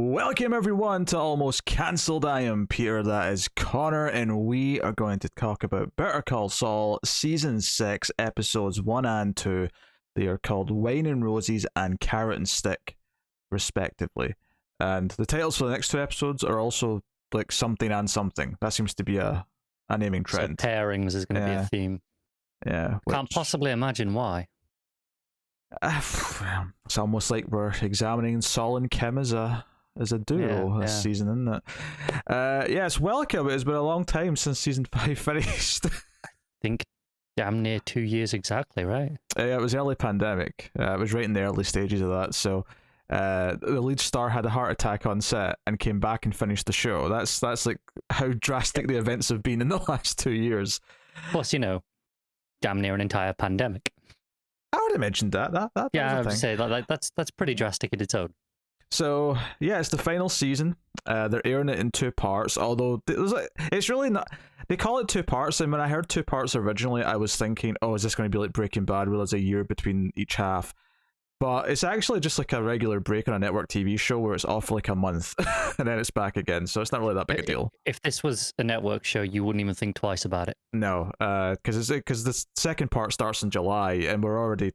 Welcome everyone to Almost Cancelled. I am Peter, that is Connor, and we are going to talk about Better Call Saul Season 6, Episodes 1 and 2. They are called Wine and Roses and Carrot and Stick, respectively. And the titles for the next two episodes are also like something and something. That seems to be a naming trend. So pairings is going to be a theme. Yeah. Can't possibly imagine why. It's almost like we're examining Saul and Kim as a duo this season, isn't it? Yes, welcome. It's been a long time since season 5 finished. I think damn near 2 years exactly, right? It was early pandemic. It was right in the early stages of that. So the lead star had a heart attack on set and came back and finished the show. That's like how drastic the events have been in the last 2 years. Plus, damn near an entire pandemic. I would have mentioned that. Yeah, I would say that's pretty drastic in its own. So yeah, it's the final season. They're airing it in two parts. Although it's really not. They call it two parts, and when I heard two parts originally, I was thinking, "Oh, is this going to be like Breaking Bad, where there's a year between each half?" But it's actually just like a regular break on a network TV show where it's off for like a month, and then it's back again. So it's not really that big a deal. If this was a network show, you wouldn't even think twice about it. No, because the second part starts in July, and we're already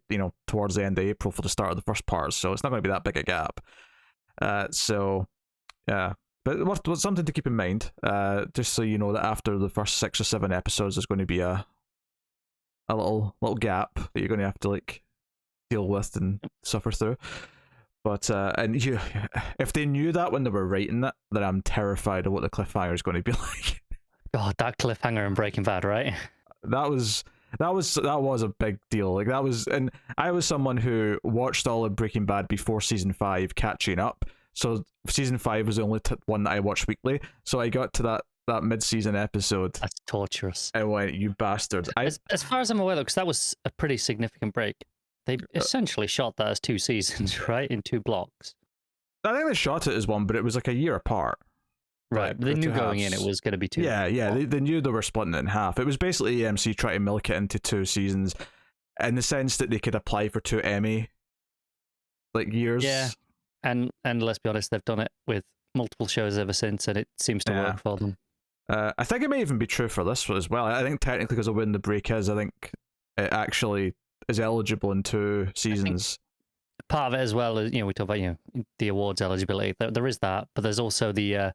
towards the end of April for the start of the first part, so it's not going to be that big a gap. So yeah, but what's something to keep in mind, just so you know that after the first 6 or 7 episodes, there's going to be a little gap that you're going to have to like deal with and suffer through. But if they knew that when they were writing it, then I'm terrified of what the cliffhanger is going to be like. God, that cliffhanger in Breaking Bad, right? That was a big deal. Like that was, and I was someone who watched all of Breaking Bad before season 5, catching up. So season 5 was the only one that I watched weekly. So I got to that mid-season episode. That's torturous. I went, "You bastards!" As far as I'm aware, though, because that was a pretty significant break. They essentially shot that as 2 seasons, right, in 2 blocks. I think they shot it as one, but it was like a year apart. Right, they knew going in it was going to be 2. Yeah, they knew they were splitting it in half. It was basically AMC trying to milk it into 2 seasons, in the sense that they could apply for 2 Emmy years. Yeah, and let's be honest, they've done it with multiple shows ever since, and it seems to work for them. I think it may even be true for this one as well. I think technically, because of when the break is, I think it actually is eligible in 2 seasons. Part of it as well is, we talk about the awards eligibility. There is that, but there's also the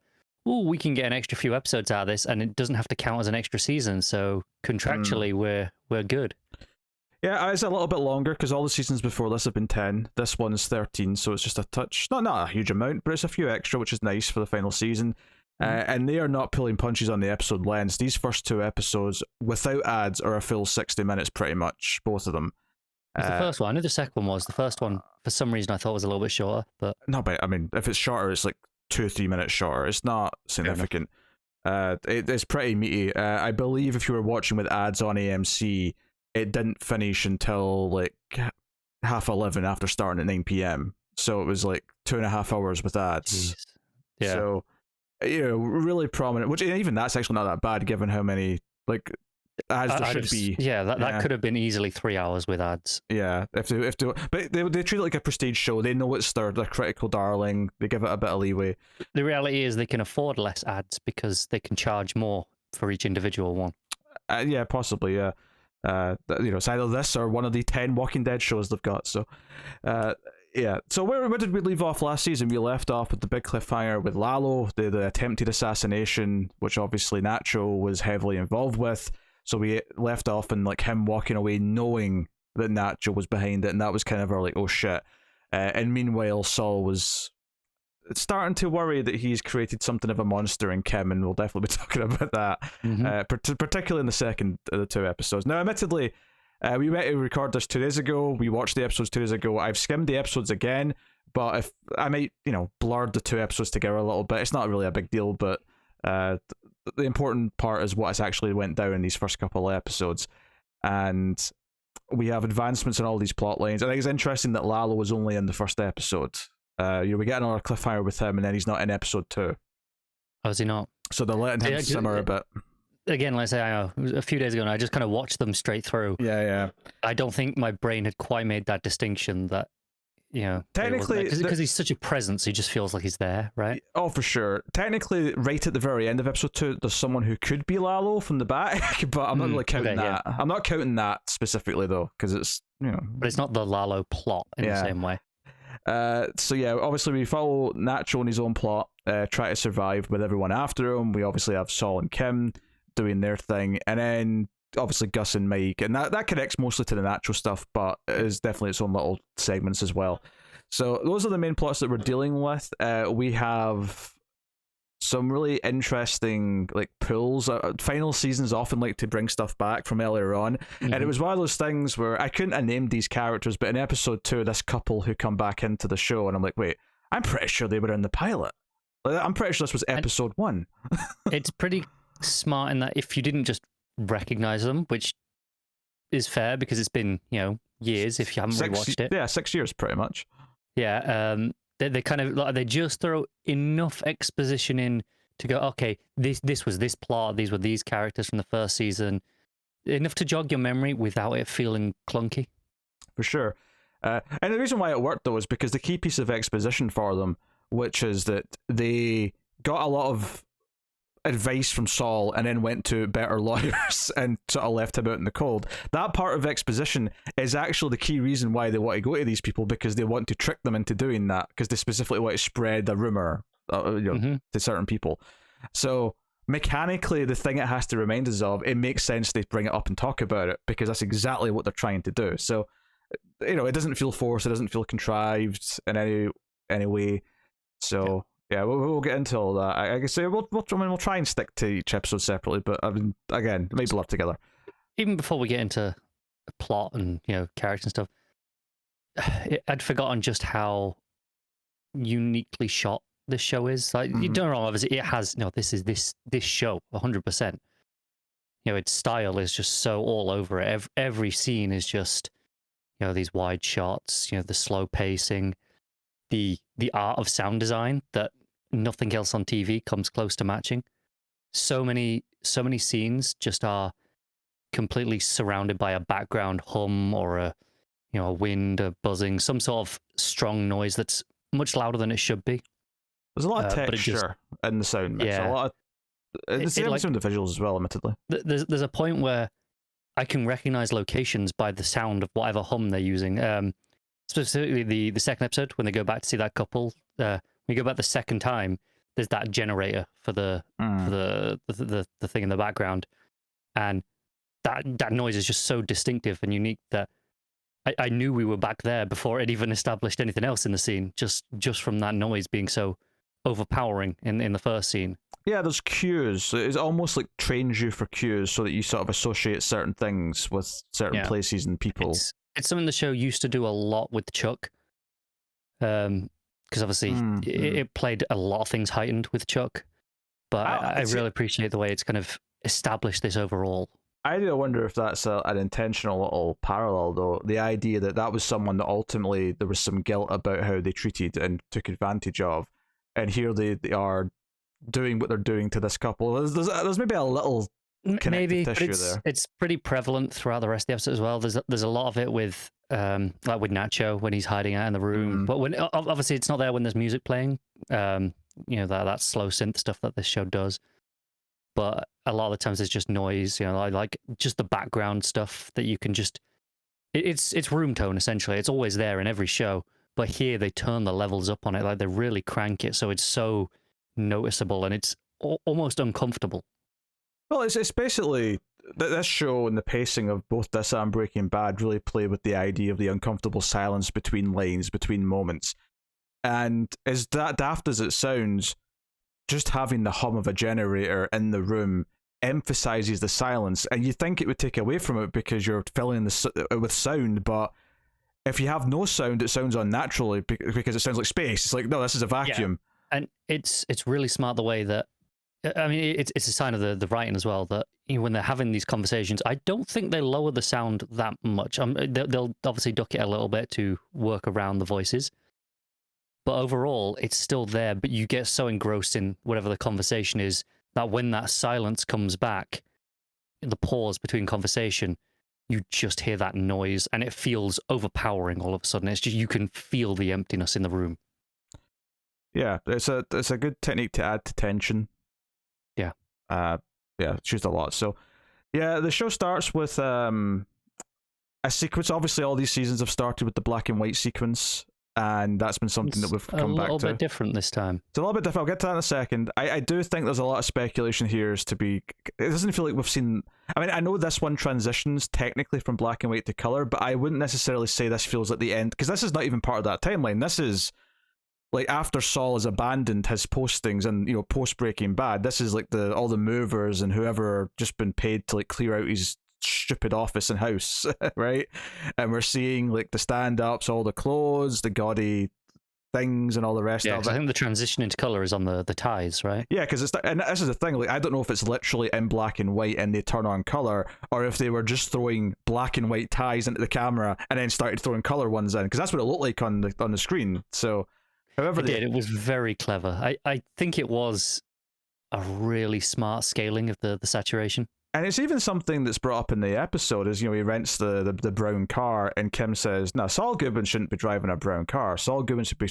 we can get an extra few episodes out of this, and it doesn't have to count as an extra season. So contractually, we're good. Yeah, it's a little bit longer because all the seasons before this have been 10. This one's 13, so it's just a touch, not a huge amount, but it's a few extra, which is nice for the final season. And they are not pulling punches on the episode lengths. These first 2 episodes, without ads, are a full 60 minutes, pretty much, both of them. The first one, I knew the second one was. The first one, for some reason, I thought was a little bit shorter. But no, but I mean, if it's shorter, it's like 2-3 minutes shorter. It's not significant. It's pretty meaty. I believe if you were watching with ads on AMC, it didn't finish until like 11:30 after starting at 9 p.m. So it was like 2.5 hours with ads. Jeez. Yeah. So really prominent. Which even that's actually not that bad, given how many ads there should be. Yeah, that could have been easily 3 hours with ads. Yeah, if they but they treat it like a prestige show. They know it's their critical darling. They give it a bit of leeway. The reality is they can afford less ads because they can charge more for each individual one. Yeah, possibly. Yeah, it's either this or one of the 10 Walking Dead shows they've got. So, yeah. So where did we leave off last season? We left off with the big cliffhanger with Lalo, the attempted assassination, which obviously Nacho was heavily involved with. So we left off in him walking away knowing that Nacho was behind it, and that was kind of our oh shit. And meanwhile, Saul was starting to worry that he's created something of a monster in Kim, and we'll definitely be talking about that, particularly in the second of the 2 episodes. Now, admittedly, we went to record this 2 days ago. We watched the episodes 2 days ago. I've skimmed the episodes again, but if I might, blur the 2 episodes together a little bit. It's not really a big deal, but the important part is what actually went down in these first couple of episodes, and we have advancements in all these plot lines. I think it's interesting that Lalo was only in the first episode. We get another cliffhanger with him, and then he's not in episode 2. Oh, is he not? So they're letting him simmer a bit. Again, let's say it was a few days ago, and I just kind of watched them straight through. Yeah. I don't think my brain had quite made that distinction that Technically, because he's such a presence, he just feels like he's there, right? Oh, for sure. Technically, right at the very end of episode 2, there's someone who could be Lalo from the back, but I'm not really counting that. Yeah. I'm not counting that specifically though, because it's But it's not the Lalo plot in the same way. So yeah, obviously we follow Nacho in his own plot, try to survive with everyone after him. We obviously have Saul and Kim doing their thing, and then obviously Gus and Mike, and that connects mostly to the Nacho stuff, but it is definitely its own little segments as well. So those are the main plots that we're dealing with. We have some really interesting pulls. Final seasons often like to bring stuff back from earlier on, and it was one of those things where I couldn't have named these characters, but in episode 2, this couple who come back into the show, and I'm like, wait, I'm pretty sure they were in the pilot. I'm pretty sure this was episode 1. It's pretty smart in that if you didn't just recognize them, which is fair because it's been years if you haven't rewatched it. Yeah, 6 years pretty much. Yeah, they kind of they just throw enough exposition in to go, okay, this was this plot, these were these characters from the first season, enough to jog your memory without it feeling clunky. For sure. And the reason why it worked though is because the key piece of exposition for them, which is that they got a lot of advice from Saul and then went to better lawyers and sort of left him out in the cold. That part of exposition is actually the key reason why they want to go to these people, because they want to trick them into doing that, because they specifically want to spread a rumor to certain people. So mechanically, the thing it has to remind us of, it makes sense they bring it up and talk about it, because that's exactly what they're trying to do. So it doesn't feel forced, it doesn't feel contrived in any way. So yeah, we'll get into all that. I guess we'll try and stick to each episode separately, but again, maybe blur together. Even before we get into plot and characters and stuff, I'd forgotten just how uniquely shot this show is. Like, you don't know, obviously it has this is this show 100%. Its style is just so all over it. Every scene is just these wide shots, the slow pacing, the art of sound design that nothing else on TV comes close to matching. So many scenes just are completely surrounded by a background hum or a wind, a buzzing, some sort of strong noise that's much louder than it should be. There's a lot of texture in the sound mix. Yeah. A lot of some of the visuals as well, admittedly. There's a point where I can recognize locations by the sound of whatever hum they're using. Specifically the second episode, when they go back to see that couple, when you go back the second time, there's that generator for the thing in the background, and that noise is just so distinctive and unique that I knew we were back there before it even established anything else in the scene, just from that noise being so overpowering in the first scene. Yeah, there's cues. It almost like trains you for cues so that you sort of associate certain things with certain places and people. It's something the show used to do a lot with Chuck. Because obviously it played a lot of things heightened with Chuck. But I really appreciate the way it's kind of established this overall. I do wonder if that's an intentional little parallel, though. The idea that was someone that ultimately there was some guilt about how they treated and took advantage of. And here they are doing what they're doing to this couple. There's maybe a little connective tissue there. It's pretty prevalent throughout the rest of the episode as well. There's a lot of it with like with Nacho when he's hiding out in the room. But when obviously it's not there when there's music playing. That slow synth stuff that this show does. But a lot of the times it's just noise, like just the background stuff that you can just... It's room tone, essentially. It's always there in every show. But here they turn the levels up on it. Like they really crank it so it's so noticeable and it's almost uncomfortable. Well, it's basically... This show and the pacing of both this and Breaking Bad really play with the idea of the uncomfortable silence between lines, between moments. And as daft as it sounds... just having the hum of a generator in the room emphasizes the silence, and you think it would take away from it because you're filling it with sound, but if you have no sound, it sounds unnaturally because it sounds like space. It's like, no, this is a vacuum. Yeah. And it's really smart the way that, I mean, it's a sign of the writing as well, that when they're having these conversations, I don't think they lower the sound that much. They'll obviously duck it a little bit to work around the voices. But overall, it's still there, but you get so engrossed in whatever the conversation is that when that silence comes back, the pause between conversation, you just hear that noise, and it feels overpowering all of a sudden. It's just, you can feel the emptiness in the room. Yeah, it's a good technique to add to tension. Yeah. Yeah, it's used a lot. So, yeah, the show starts with a sequence. Obviously, all these seasons have started with the black and white sequence, and that's been something that we've come back to. A little bit different this time. It's a little bit different. I'll get to that in a second. I do think there's a lot of speculation here as to be. It doesn't feel like we've seen. I mean, I know this one transitions technically from black and white to color, but I wouldn't necessarily say this feels like the end, because this is not even part of that timeline. This is like after Saul has abandoned his postings and, you know, post Breaking Bad. This is like all the movers and whoever just been paid to like clear out his stupid office and house, right? And we're seeing like the stand-ups, all the clothes, the gaudy things, and all the rest of it. I think the transition into color is on the ties, right? Yeah, because and this is the thing. Like, I don't know if it's literally in black and white and they turn on color, or if they were just throwing black and white ties into the camera and then started throwing color ones in, because that's what it looked like on the screen. So, however, it was very clever. I think it was a really smart scaling of the saturation. And it's even something that's brought up in the episode is, you know, he rents the brown car, and Kim says, no, Saul Goodman shouldn't be driving a brown car. Saul Goodman should be,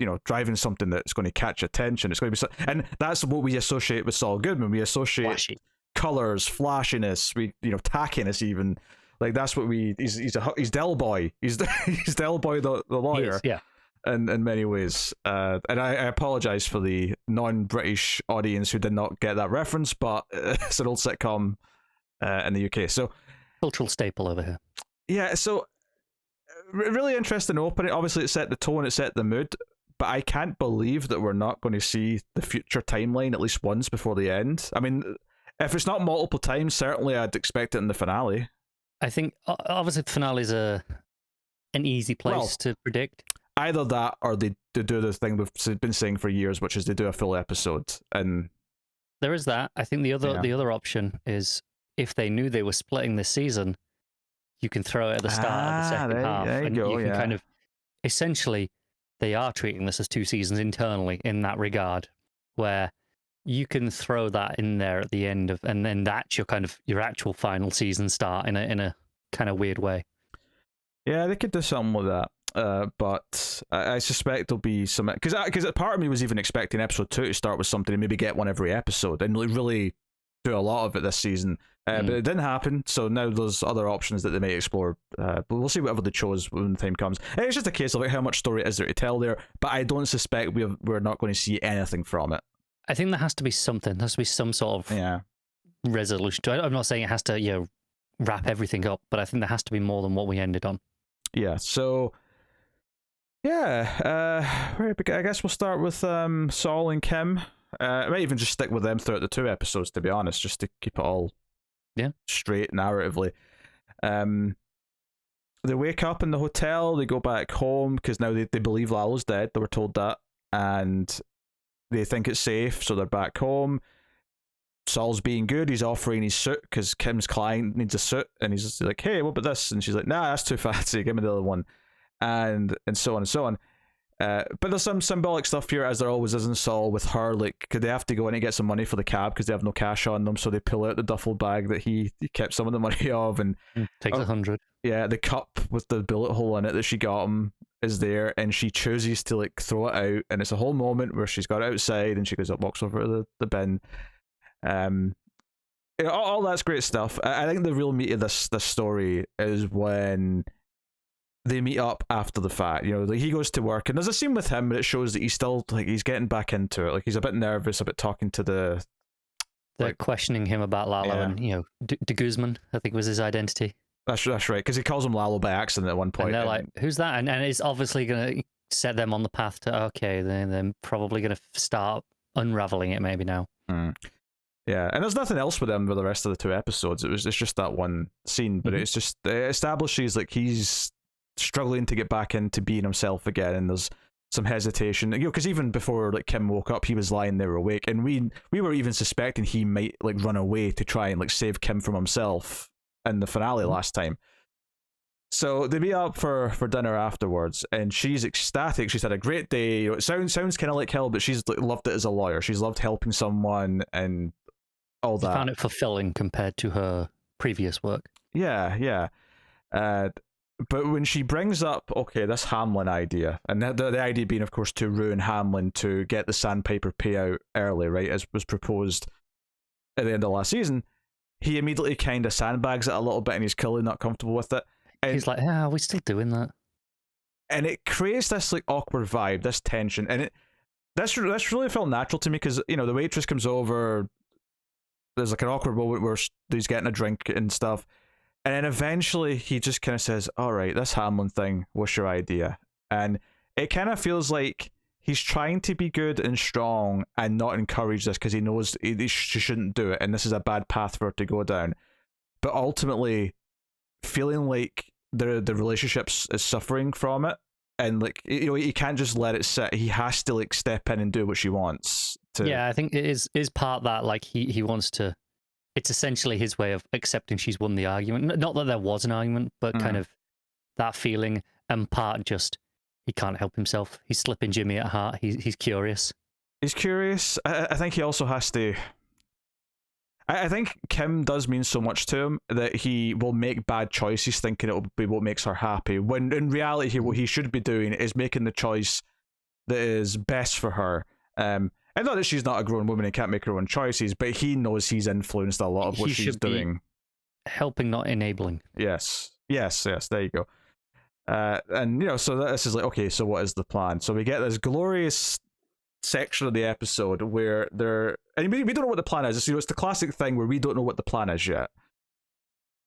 you know, driving something that's going to catch attention. It's going to be, and that's what we associate with Saul Goodman. We associate flashy colors, flashiness, tackiness even. Like, that's what he's Del Boy. He's Del Boy the lawyer. Is, yeah. In many ways. And I apologize for the non-British audience who did not get that reference, but it's an old sitcom in the UK. So, cultural staple over here. Yeah, so really interesting opening. Obviously, it set the tone, it set the mood, but I can't believe that we're not going to see the future timeline at least once before the end. I mean, if it's not multiple times, certainly I'd expect it in the finale. I think, obviously, the finale is an easy place to predict. Either that, or they do the thing we've been saying for years, which is they do a full episode. And there is that. I think the other option is, if they knew they were splitting this season, you can throw it at the start of the second half, and you can kind of, essentially, they are treating this as two seasons internally in that regard, where you can throw that in there at the end of, and then that's your actual final season start in a kind of weird way. Yeah, they could do something with that. But I suspect there'll be some, because part of me was even expecting episode 2 to start with something and maybe get one every episode and really do a lot of it this season, but it didn't happen. So now there's other options that they may explore, but we'll see whatever they chose when the time comes. And it's just a case of like how much story is there to tell there, but I don't suspect we're not going to see anything from it. I think there has to be something. There has to be some sort of resolution to it. I'm not saying it has to wrap everything up, but I think there has to be more than what we ended on. Yeah, so I guess we'll start with Saul and Kim. I might even just stick with them throughout the 2 episodes, to be honest, just to keep it all straight narratively. They wake up in the hotel, they go back home, because now they believe Lalo's dead, they were told that, and they think it's safe, so they're back home. Saul's being good, he's offering his suit, because Kim's client needs a suit, and he's just like, hey, what about this? And she's like, nah, that's too fancy, give me the other one. And so on and so on. But there's some symbolic stuff here, as there always is in Saul, with her, like, could they have to go in and get some money for the cab because they have no cash on them, so they pull out the duffel bag that he kept some of the money of, and takes 100. Yeah, the cup with the bullet hole in it that she got him is there, and she chooses to like throw it out, and it's a whole moment where she's got it outside and she goes up, walks over to the bin. All that's great stuff. I think the real meat of this story is when they meet up after the fact. You know, like, he goes to work, and there's a scene with him, but it shows that he's still like he's getting back into it. Like, he's a bit nervous about talking to the. They're questioning him about Lalo, and De Guzman, I think was his identity. That's right, because he calls him Lalo by accident at one point. And they're like, "Who's that?" And it's obviously going to set them on the path to they're probably going to start unraveling it maybe now. Yeah, and there's nothing else with him for the rest of the 2 episodes. It's just that one scene, but it's just it establishes like he's struggling to get back into being himself again, and there's some hesitation. You know, because even before like Kim woke up, he was lying there awake, and we were even suspecting he might like run away to try and like save Kim from himself in the finale last time. So they meet up for dinner afterwards, and she's ecstatic. She's had a great day. You know, it sounds kind of like hell, but she's like, loved it as a lawyer. She's loved helping someone and all that. She found it fulfilling compared to her previous work. Yeah, yeah. Uh, but when she brings up, okay, this Hamlin idea, and the idea being, of course, to ruin Hamlin to get the Sandpiper payout early, right, as was proposed at the end of last season, he immediately kind of sandbags it a little bit, and he's clearly not comfortable with it. And He's like, "Yeah, we're still doing that." And it creates this like awkward vibe, this tension, and that's really felt natural to me because the waitress comes over. There's like an awkward moment where he's getting a drink and stuff, and then eventually he just kind of says, "All right, this Hamlin thing, what's your idea?" And it kind of feels like he's trying to be good and strong and not encourage this because he knows she shouldn't do it, and this is a bad path for her to go down. But ultimately, feeling like the relationship is suffering from it, and like he can't just let it sit. He has to like step in and do what she wants to. Yeah, I think it is part that like he wants to. It's essentially his way of accepting she's won the argument. Not that there was an argument, but kind of that feeling, and part just he can't help himself. He's slipping Jimmy at heart. He's curious. He's curious. I think he also has to. I think Kim does mean so much to him that he will make bad choices thinking it will be what makes her happy, when in reality what he should be doing is making the choice that is best for her. And not that she's not a grown woman and can't make her own choices, but he knows he's influenced a lot of what she's doing. Helping, not enabling. Yes. There you go. And so this is like, okay, so what is the plan? So we get this glorious section of the episode where and we don't know what the plan is. It's the classic thing where we don't know what the plan is yet.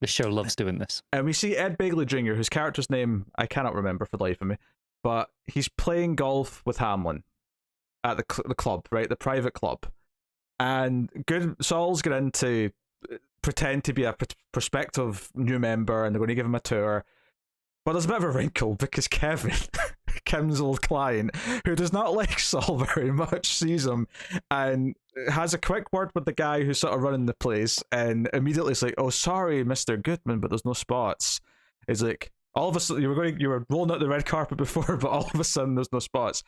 The show loves doing this. And we see Ed Begley Jr., whose character's name I cannot remember for the life of me, but he's playing golf with Hamlin at the club, right? The private club. And Saul's going to pretend to be a prospective new member, and they're going to give him a tour. But there's a bit of a wrinkle because Kevin, Kim's old client, who does not like Saul very much, sees him and has a quick word with the guy who's sort of running the place, and immediately is like, "Oh, sorry, Mr. Goodman, but there's no spots." It's like all of a sudden you were rolling out the red carpet before, but all of a sudden there's no spots,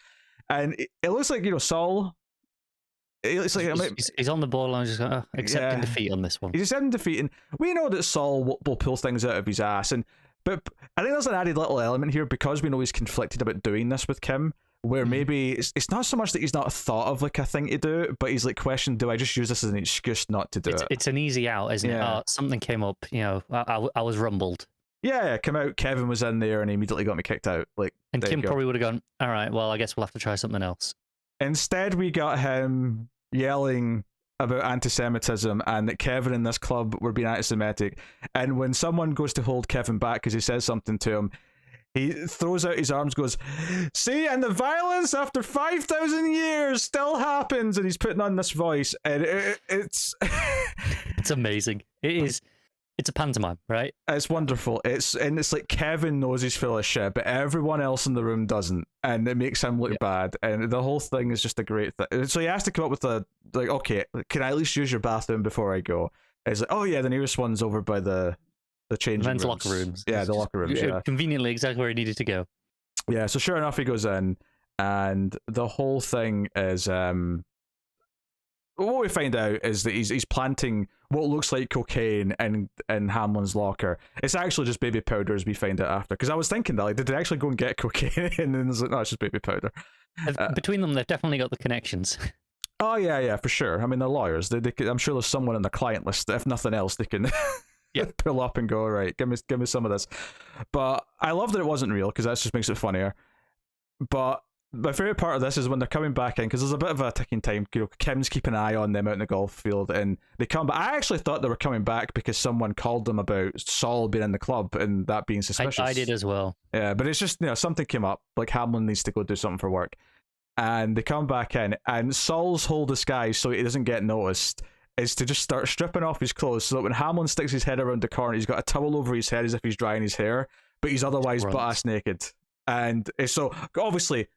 and it looks like Saul. It's like he's on the ball and just accepting defeat on this one. He's accepting defeat, and we know that Saul will pull things out of his ass, but I think there's an added little element here because we know he's conflicted about doing this with Kim, where maybe it's not so much that he's not thought of like a thing to do, but he's like questioned, do I just use this as an excuse not to do it? It's an easy out, isn't it? Oh, something came up, I was rumbled. Yeah, come out, Kevin was in there and he immediately got me kicked out. And Kim probably would have gone, all right, well, I guess we'll have to try something else. Instead, we got him yelling about anti-Semitism and that Kevin in this club were being anti-Semitic, and when someone goes to hold Kevin back because he says something to him, he throws out his arms, goes, "See, and the violence after 5,000 years still happens," and he's putting on this voice, and it's it's amazing. It is. It's a pantomime, right? It's wonderful. It's like Kevin knows he's full of shit, but everyone else in the room doesn't, and it makes him look bad. And the whole thing is just a great thing. So he has to come up with okay, can I at least use your bathroom before I go? And he's like, oh yeah, the nearest one's over by the changing men's rooms. locker rooms. Yeah, the locker rooms. Yeah, conveniently exactly where he needed to go. Yeah, so sure enough, he goes in, and the whole thing is what we find out is that he's planting what looks like cocaine in Hamlin's locker. It's actually just baby powder, as we find out after. Because I was thinking that, like, did they actually go and get cocaine? And then it's like, no, it's just baby powder. Between them, they've definitely got the connections. Oh yeah, for sure. I mean, they're lawyers. They I'm sure there's someone on the client list that, if nothing else, they can pull up and go, all right, give me some of this. But I love that it wasn't real, because that just makes it funnier. But my favorite part of this is when they're coming back in, because there's a bit of a ticking time. Kim's keeping an eye on them out in the golf field, and they come back. I actually thought they were coming back because someone called them about Saul being in the club and that being suspicious. I did as well. Yeah, but it's just, something came up, like Hamlin needs to go do something for work, and they come back in, and Saul's whole disguise, so he doesn't get noticed, is to just start stripping off his clothes, so that when Hamlin sticks his head around the corner, he's got a towel over his head as if he's drying his hair, but he's otherwise butt-ass naked. And so, obviously,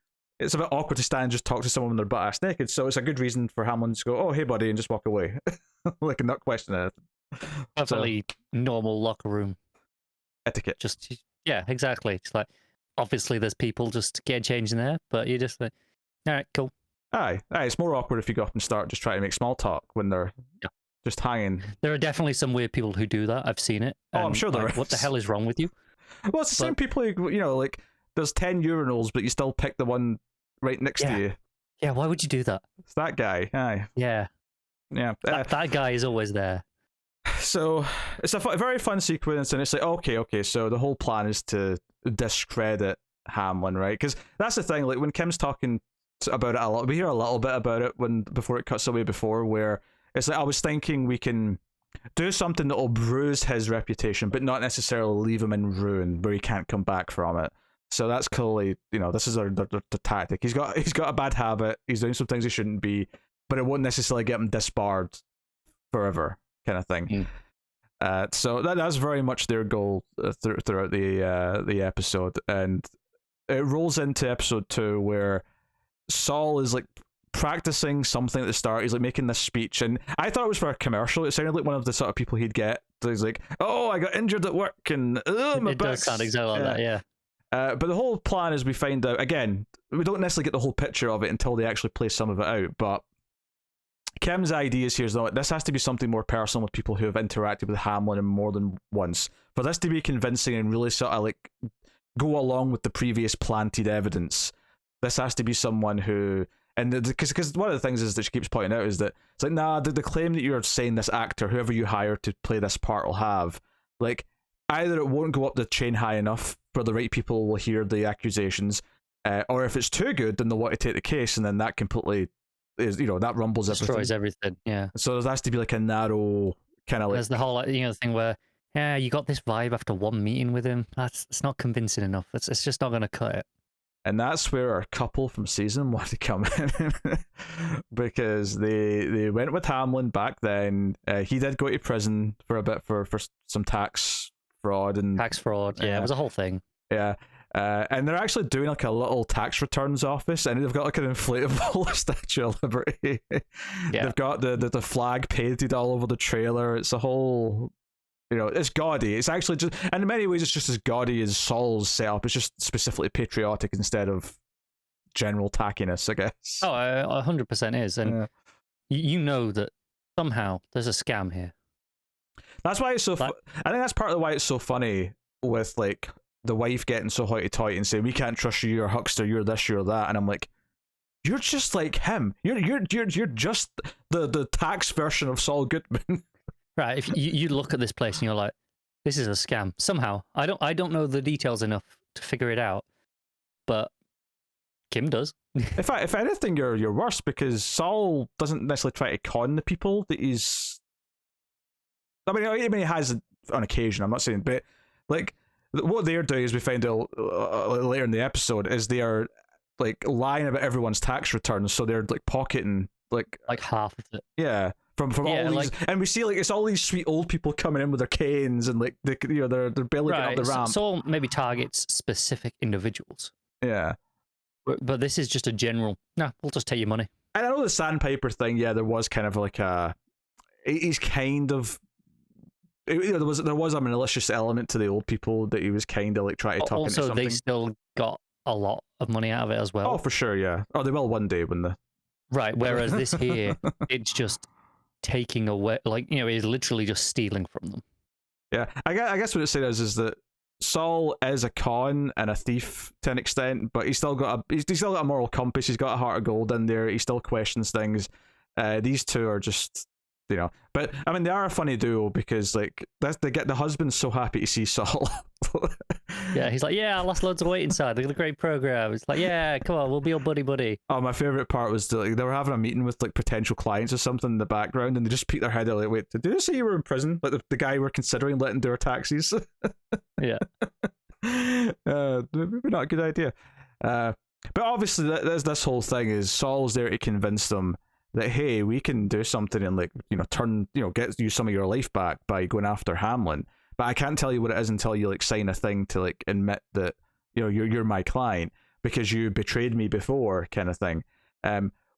it's a bit awkward to stand and just talk to someone when they're butt-ass naked, so it's a good reason for Hamlin to go, oh, hey, buddy, and just walk away. Like, not question anything. Perfectly normal locker room etiquette. Just, yeah, exactly. It's like, obviously there's people just getting changed in there, but you're just like, all right, cool. Aye, it's more awkward if you go up and start just trying to make small talk when they're just hanging. There are definitely some weird people who do that. I've seen it. Oh, I'm sure there like, is. What the hell is wrong with you? Well, it's the same people who, like, there's 10 urinals, but you still pick the one right next to you. Yeah, why would you do that? It's that guy. Aye. Yeah. Yeah. That guy is always there. So it's a very fun sequence, and it's like, okay, so the whole plan is to discredit Hamlin, right? Because that's the thing, like, when Kim's talking about it a lot, we hear a little bit about it before it cuts away before, where it's like, I was thinking we can do something that will bruise his reputation, but not necessarily leave him in ruin where he can't come back from it. So that's clearly, this is the tactic. He's got a bad habit. He's doing some things he shouldn't be, but it won't necessarily get him disbarred forever, kind of thing. So that's very much their goal throughout the episode, and it rolls into episode 2 where Saul is like practicing something at the start. He's like making this speech, and I thought it was for a commercial. It sounded like one of the sort of people he'd get. So he's like, "Oh, I got injured at work," and my it does sound exactly like that, yeah. But the whole plan is we find out, again, we don't necessarily get the whole picture of it until they actually play some of it out, but Kim's ideas here is that this has to be something more personal with people who have interacted with Hamlin more than once. For this to be convincing and really sort of like go along with the previous planted evidence, this has to be someone who, and because one of the things is that she keeps pointing out is that it's like, nah, the claim that you're saying this actor, whoever you hire to play this part will have, like, either it won't go up the chain high enough for the right people will hear the accusations, or if it's too good, then they'll want to take the case, and then that completely is, that rumbles destroys everything. Yeah. So there has to be like a narrow kind of like. There's the whole thing where you got this vibe after one meeting with him. It's not convincing enough. It's just not going to cut it. And that's where our couple from season 1 come in, because they went with Hamlin back then. He did go to prison for a bit for some tax fraud and tax fraud. Yeah, it was a whole thing. Yeah. And they're actually doing like a little tax returns office, and they've got like an inflatable Statue of Liberty. Yeah. They've got the flag painted all over the trailer. It's a whole, it's gaudy. It's actually just, and in many ways, it's just as gaudy as Saul's setup. It's just specifically patriotic instead of general tackiness, I guess. Oh, 100% is, and you know that somehow there's a scam here. That's why it's so. I think that's part of why it's so funny with like the wife getting so hoity-toity and saying, "We can't trust you. You're a huckster. You're this. You're that." And I'm like, "You're just like him. You're just the tax version of Saul Goodman." Right. If you look at this place and you're like, "This is a scam." Somehow, I don't know the details enough to figure it out, but Kim does. If anything, you're worse, because Saul doesn't necessarily try to con the people that he's. I mean, he has on occasion. I'm not saying, but like what they're doing, is we find out later in the episode, is they are like lying about everyone's tax returns, so they're like pocketing like half of it. Yeah, from all these, and we see like it's all these sweet old people coming in with their canes and like they're barely getting up the ramp. Saul maybe targets specific individuals. Yeah, but this is just a general. Nah, we'll just take your money. And I know the sandpiper thing. Yeah, there was kind of like he's kind of. There was a malicious element to the old people that he was kind of like trying to talk into something. Also, they still got a lot of money out of it as well. Oh, for sure, yeah. Oh, they will one day when the. Right, whereas this here, it's just taking away, like, it's literally just stealing from them. Yeah, I guess what it says is that Saul is a con and a thief to an extent, but he's still got a moral compass. He's got a heart of gold in there. He still questions things. These two are just. But I mean, they are a funny duo, because like they get the husband's so happy to see Saul. Yeah, he's like, "Yeah, I lost loads of weight inside. Look at the great program." It's like, "Yeah, come on, we'll be your buddy." Oh, my favorite part was they were having a meeting with like potential clients or something in the background, and they just peek their head out like, "Wait, did they say you were in prison? Like the guy we're considering letting do our taxis?" Yeah. Maybe not a good idea. But obviously, this whole thing is Saul's there to convince them that, hey, we can do something and like get you some of your life back by going after Hamlin, but I can't tell you what it is until you like sign a thing to like admit that you're my client because you betrayed me before, kind of thing.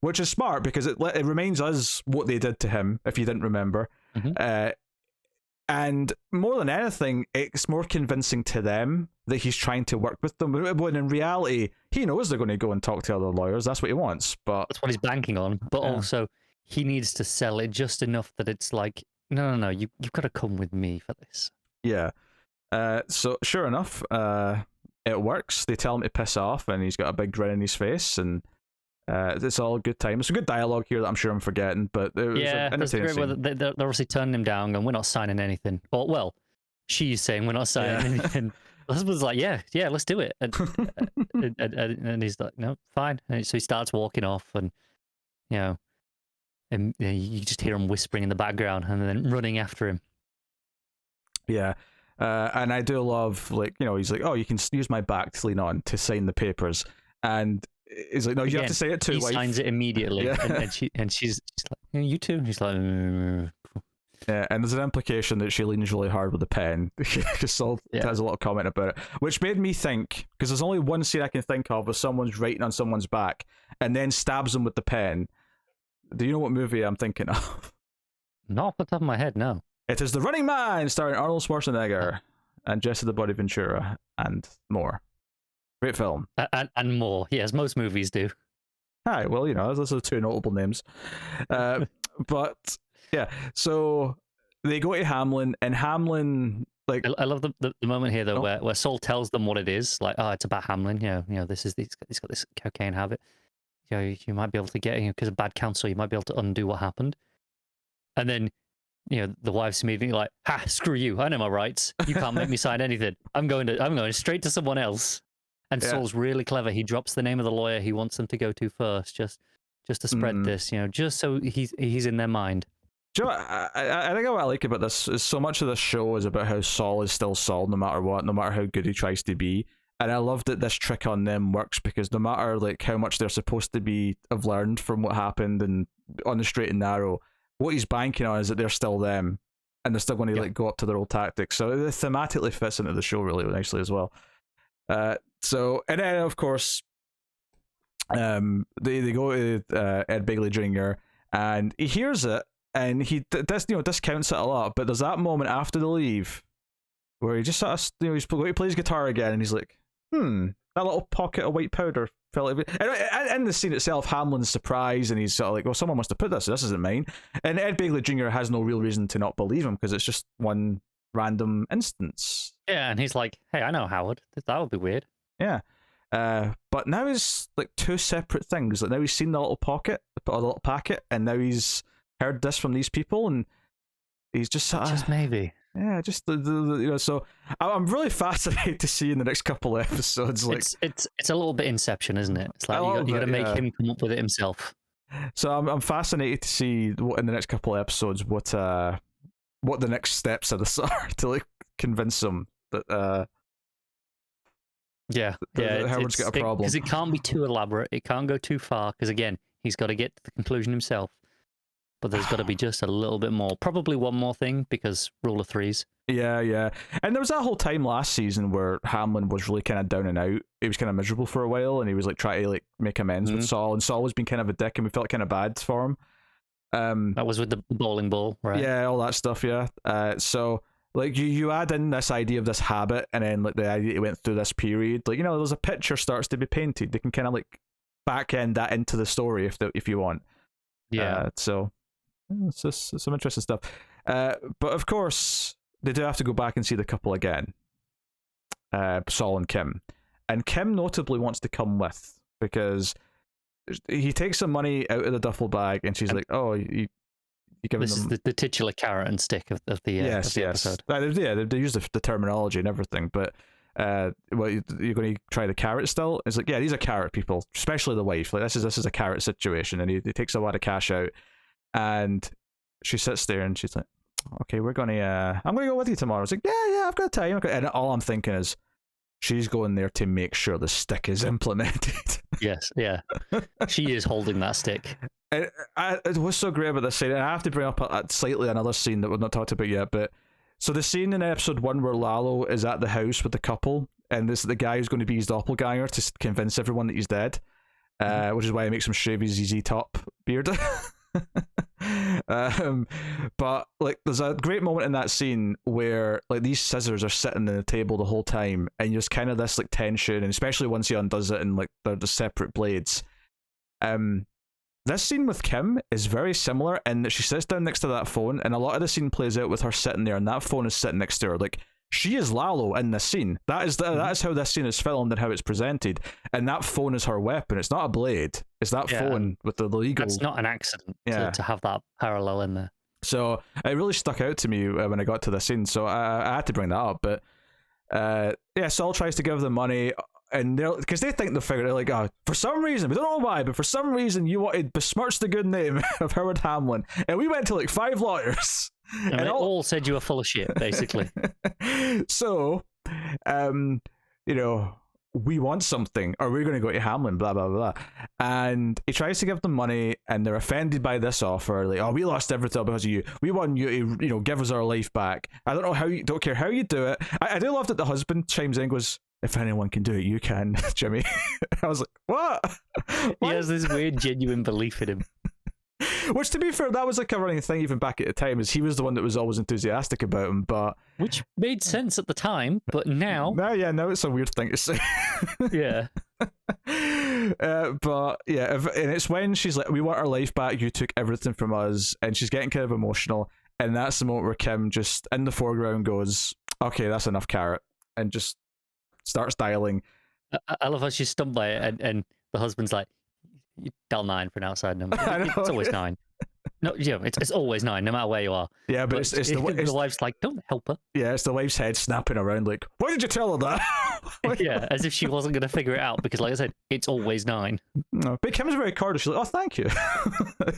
Which is smart, because it reminds us what they did to him, if you didn't remember. Mm-hmm. And more than anything, it's more convincing to them that he's trying to work with them. When in reality, he knows they're going to go and talk to other lawyers. That's what he wants. But that's what he's banking on. But also, he needs to sell it just enough that it's like, no, you've got to come with me for this. Yeah. So sure enough, it works. They tell him to piss off, and he's got a big grin on his face, and it's all good time. It's a good dialogue here that I'm sure I'm forgetting, but it was entertaining. They're obviously turning him down, and we're not signing anything. Or well, she's saying we're not signing anything. Husband's like, yeah, let's do it, and he's like, no, fine. And so he starts walking off, and and you just hear him whispering in the background, and then running after him. Yeah. And I do love, like, he's like, oh, you can use my back to lean on to sign the papers. And he's like, no, you have to say it too. He signs it immediately. Yeah. and she's like, you too. And he's like, yeah, and there's an implication that she leans really hard with the pen, because Saul has a lot of comment about it, which made me think, because there's only one scene I can think of where someone's writing on someone's back and then stabs them with the pen. Do you know what movie I'm thinking of? Not off the top of my head, no. It is The Running Man, starring Arnold Schwarzenegger and Jesse the Body Ventura and more. Great film. And more, yes, most movies do. Hi, well, those are two notable names. But yeah, so they go to Hamlin, and Hamlin, like, I love the moment here though, where Saul tells them what it is. Like, oh, it's about Hamlin. This is he's got this cocaine habit. You might be able to get because of bad counsel, you might be able to undo what happened. And then, the wife's immediately like, ha, screw you. I know my rights. You can't make me sign anything. I'm going straight to someone else. And Saul's really clever. He drops the name of the lawyer he wants them to go to first, just to spread this, just so he's in their mind. Do you know what? I think what I like about this is so much of this show is about how Saul is still Saul no matter what, no matter how good he tries to be. And I love that this trick on them works, because no matter like how much they're supposed to have learned from what happened and on the straight and narrow, what he's banking on is that they're still them, and they're still going to go up to their old tactics. So it thematically fits into the show really nicely as well. So, and then of course, they go to Ed Begley Jr. and he hears it, and he discounts it a lot. But there's that moment after they leave where he just sort of he plays guitar again, and he's like, that little pocket of white powder fell out. And in the scene itself, Hamlin's surprised, and he's sort of like, well, someone must have put this isn't mine. And Ed Begley Jr. has no real reason to not believe him, because it's just one random instance. Yeah, and he's like, hey, I know Howard. That would be weird. Yeah. But now it's like two separate things. Like, now he's seen the little pocket, the little packet, and now he's heard this from these people, and he's just maybe. Yeah, just so I'm really fascinated to see in the next couple of episodes. Like, it's a little bit Inception, isn't it? It's like you got to make him come up with it himself. So I'm fascinated to see what in the next couple of episodes what the next steps of this are to like convince him that Howard's got a problem, because it can't be too elaborate. It can't go too far, because again, he's got to get to the conclusion himself. But there's got to be just a little bit more. Probably one more thing, because rule of threes. Yeah. And there was that whole time last season where Hamlin was really kind of down and out. He was kind of miserable for a while, and he was like trying to like make amends with Saul, and Saul was being kind of a dick, and we felt kind of bad for him. That was with the bowling ball, right? Yeah, all that stuff, yeah. So like you add in this idea of this habit, and then like the idea it went through this period, like, there's a picture starts to be painted. They can kind of like back end that into the story if you want. Yeah. So it's just some interesting stuff. But of course, they do have to go back and see the couple again, Saul and Kim. And Kim notably wants to come with, because he takes some money out of the duffel bag, and she's like, "Oh, you giving this them..." is the titular carrot and stick of the episode. They use the terminology and everything, but you're going to try the carrot still? It's like, yeah, these are carrot people, especially the wife. Like, this is a carrot situation, and he takes a lot of cash out. And she sits there and she's like, okay, I'm gonna go with you tomorrow. It's like, yeah, I've got time. And all I'm thinking is, she's going there to make sure the stick is implemented. Yes, yeah. She is holding that stick. It was so great about this scene, and I have to bring up slightly another scene that we've not talked about yet, but so the scene in episode 1 where Lalo is at the house with the couple, and this is the guy who's going to be his doppelganger to convince everyone that he's dead, which is why he makes him shave his ZZ Top beard. But like, there's a great moment in that scene where like these scissors are sitting on the table the whole time, and there's kind of this like tension, and especially once he undoes it and like they're just separate blades. The this scene with Kim is very similar in that she sits down next to that phone, and a lot of the scene plays out with her sitting there, and that phone is sitting next to her. Like, she is Lalo in this scene. That is how this scene is filmed and how it's presented, and that phone is her weapon. It's not a blade. It's that phone with the legal. That's not an accident to have that parallel in there. So it really stuck out to me when I got to the scene. So I had to bring that up. But Saul tries to give them money. And because they think they're figuring it, like, oh, for some reason, we don't know why, but for some reason you wanted to besmirch the good name of Howard Hamlin, and we went to like 5 lawyers, and they all said you were full of shit, basically. So, we want something, or we're going to go to Hamlin, blah blah blah, and he tries to give them money, and they're offended by this offer, like, oh, we lost everything because of you. We want you to, give us our life back. I don't know how you, don't care how you do it. I do love that the husband chimes in, and goes, if anyone can do it, you can, Jimmy. I was like, what? He has this weird, genuine belief in him. Which, to be fair, that was like a running thing even back at the time, is he was the one that was always enthusiastic about him, but... Which made sense at the time, but now... Now it's a weird thing to say. Yeah. But, yeah, and it's when she's like, we want our life back, you took everything from us, and she's getting kind of emotional, and that's the moment where Kim just, in the foreground, goes, okay, that's enough, carrot, and just starts dialing. I love how she's stumped by it, and the husband's like, you dial 9 for an outside number. It's always 9. No, it's always 9, no matter where you are. Yeah, but it's the wife's like, don't help her. Yeah, it's the wife's head snapping around like, why did you tell her that? Yeah, as if she wasn't going to figure it out, because like I said, it's always 9. No, but Kim's very cordial. She's like, oh, thank you.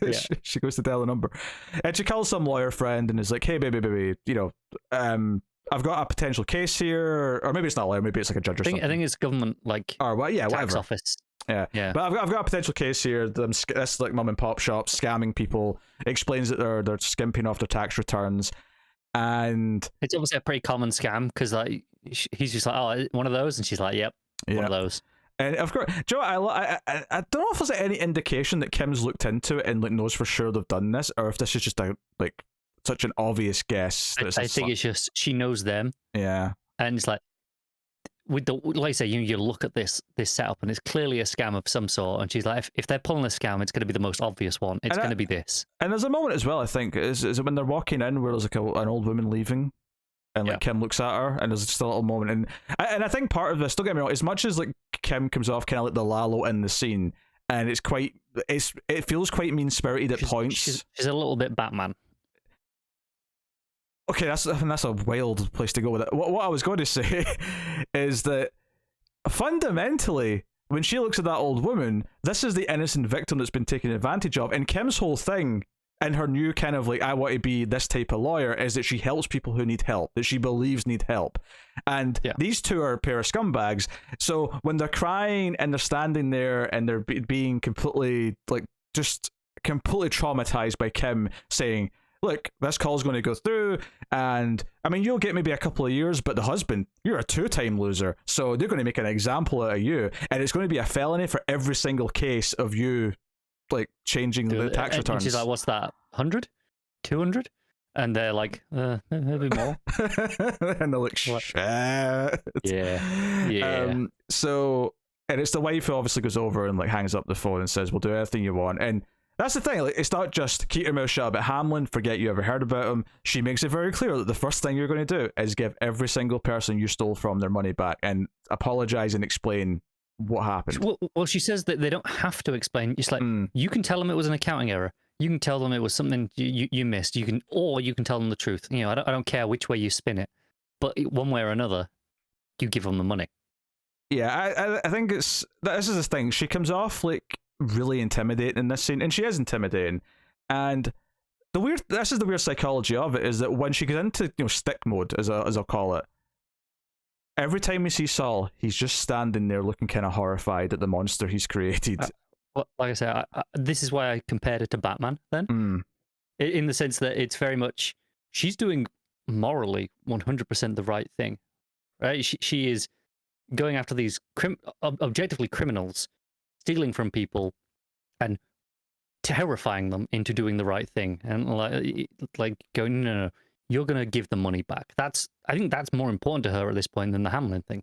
Yeah. She goes to dial the number. And she calls some lawyer friend and is like, hey, baby, I've got a potential case here, or maybe it's not a lawyer, maybe it's like a judge or something. I think it's government, or tax whatever. Office. Yeah. But I've got a potential case here. This like mum and pop shops scamming people. Explains that they're skimping off their tax returns, and it's obviously a pretty common scam because like he's just like, oh, one of those, and she's like, yep, one of those. And of course, Joe, I don't know if there's any indication that Kim's looked into it and like knows for sure they've done this, or if this is just such an obvious guess. I think it's just she knows them. Yeah, and it's like, with the, like I say, you look at this setup and it's clearly a scam of some sort, and she's like, if they're pulling a scam, it's going to be the most obvious one. It's going to be this. And there's a moment as well, I think, is it when they're walking in where there's like an old woman leaving, and like Kim looks at her, and there's just a little moment, and I think part of this, don't get me wrong, as much as like Kim comes off kind of like the Lalo in the scene, and it feels quite mean spirited at points. She's a little bit Batman. Okay, that's a wild place to go with it. What I was going to say is that fundamentally, when she looks at that old woman, this is the innocent victim that's been taken advantage of. And Kim's whole thing, and her new kind of like, I want to be this type of lawyer, is that she helps people who need help, that she believes need help. And these two are a pair of scumbags. So when they're crying and they're standing there and they're being completely traumatized by Kim saying, look, this call's going to go through, and I mean, you'll get maybe a couple of years, but the husband, you're a 2-time loser, so they're going to make an example out of you, and it's going to be a felony for every single case of you, like, changing the tax returns. And she's like, what's that, 100? 200? And they're like, maybe more. And they're like, shit. Yeah. So, and it's the wife who obviously goes over and like hangs up the phone and says, we'll do anything you want, and that's the thing, like, it's not just keep your mouth shut about Hamlin, forget you ever heard about him. She makes it very clear that the first thing you're going to do is give every single person you stole from their money back and apologize and explain what happened. Well, she says that they don't have to explain. It's like, you can tell them it was an accounting error. You can tell them it was something you missed. You can tell them the truth. I don't care which way you spin it, but one way or another, you give them the money. Yeah, I think this is the thing. She comes off like really intimidating in this scene, and she is intimidating, and this is the weird psychology of it, is that when she gets into stick mode, as I'll call it, every time we see Saul, he's just standing there looking kind of horrified at the monster he's created. Well, like I said, this is why I compared it to Batman then, in the sense that it's very much, she's doing morally 100% the right thing, right? She is going after these objectively criminals, stealing from people and terrifying them into doing the right thing, and like going, no, you're gonna give the money back. I think that's more important to her at this point than the Hamlin thing.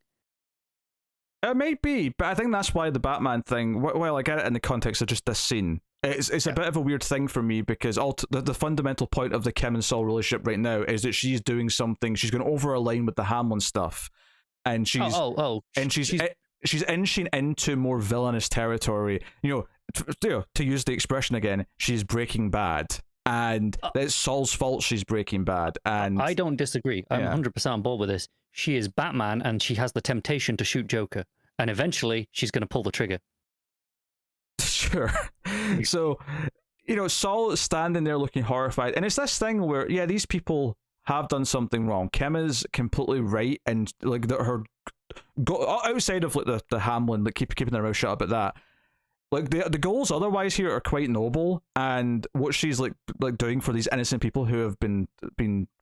It might be, but I think that's why the Batman thing, while I get it in the context of just this scene, It's a bit of a weird thing for me because the fundamental point of the Kim and Saul relationship right now is that she's doing something. She's going over a line with the Hamlin stuff, and she's inching into more villainous territory. To use the expression again, she's Breaking Bad, and it's Saul's fault she's Breaking Bad. And I don't disagree. I'm 100% on board with this. She is Batman, and she has the temptation to shoot Joker, and eventually she's going to pull the trigger. Sure. So, Saul is standing there looking horrified, and it's this thing where, these people have done something wrong. Kim is completely right, and like outside of like the Hamlin, like keeping their mouth shut about that. Like the goals otherwise here are quite noble, and what she's like doing for these innocent people who have been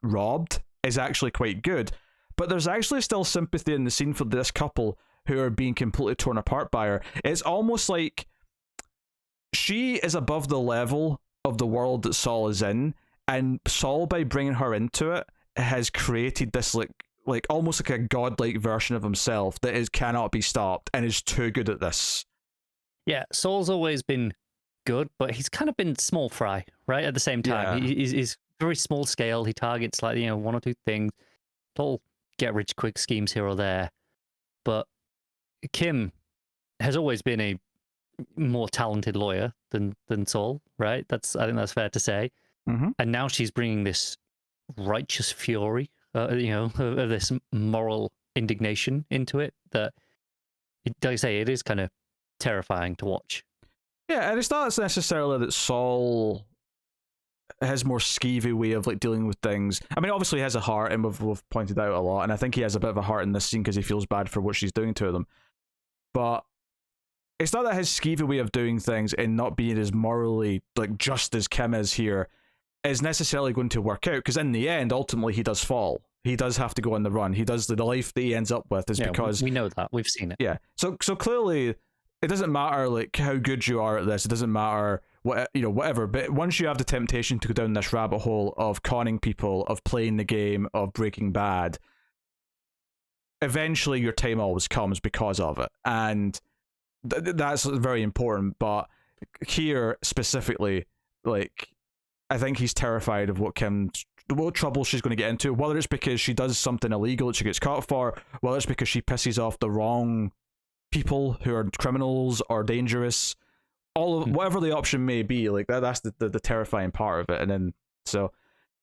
robbed is actually quite good. But there's actually still sympathy in the scene for this couple who are being completely torn apart by her. It's almost like she is above the level of the world that Saul is in, and Saul, by bringing her into it, has created this like almost like a godlike version of himself that cannot be stopped and is too good at this. Yeah, Saul's always been good, but he's kind of been small fry, right? At the same time, he's very small scale. He targets like one or two things, little get rich quick schemes here or there. But Kim has always been a more talented lawyer than Saul, right? I think that's fair to say. Mm-hmm. And now she's bringing this righteous fury, of this moral indignation into it. That, like I say, it is kind of terrifying to watch. Yeah, and it's not necessarily that Saul has more skeevy way of like dealing with things. I mean, obviously he has a heart, and we've pointed out a lot, and I think he has a bit of a heart in this scene because he feels bad for what she's doing to them. But it's not that his skeevy way of doing things and not being as morally like just as Kim is here is necessarily going to work out, because in the end, ultimately, he does fall. He does have to go on the run. He does the life that he ends up with is because we know that, we've seen it. Yeah. So clearly, it doesn't matter like how good you are at this. It doesn't matter whatever. But once you have the temptation to go down this rabbit hole of conning people, of playing the game, of Breaking Bad, eventually your time always comes because of it, and that's very important. But here specifically, like, I think he's terrified of what trouble she's going to get into, whether it's because she does something illegal that she gets caught for, whether it's because she pisses off the wrong people who are criminals or dangerous, whatever the option may be. Like that's the terrifying part of it. And then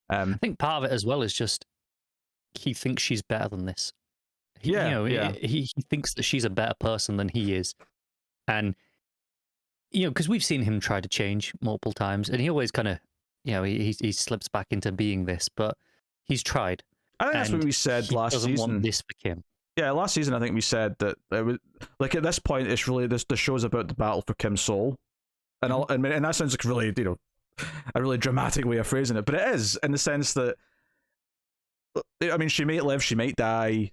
I think part of it as well is just he thinks she's better than this. He thinks that she's a better person than he is, and because we've seen him try to change multiple times, and he always kind of he slips back into being this, but he's tried. I think that's what we said last season. He doesn't want this for Kim. Yeah, last season I think we said that it was like at this point it's really the show's about the battle for Kim's soul, and and that sounds like really a really dramatic way of phrasing it, but it is in the sense that I mean she might live, she might die,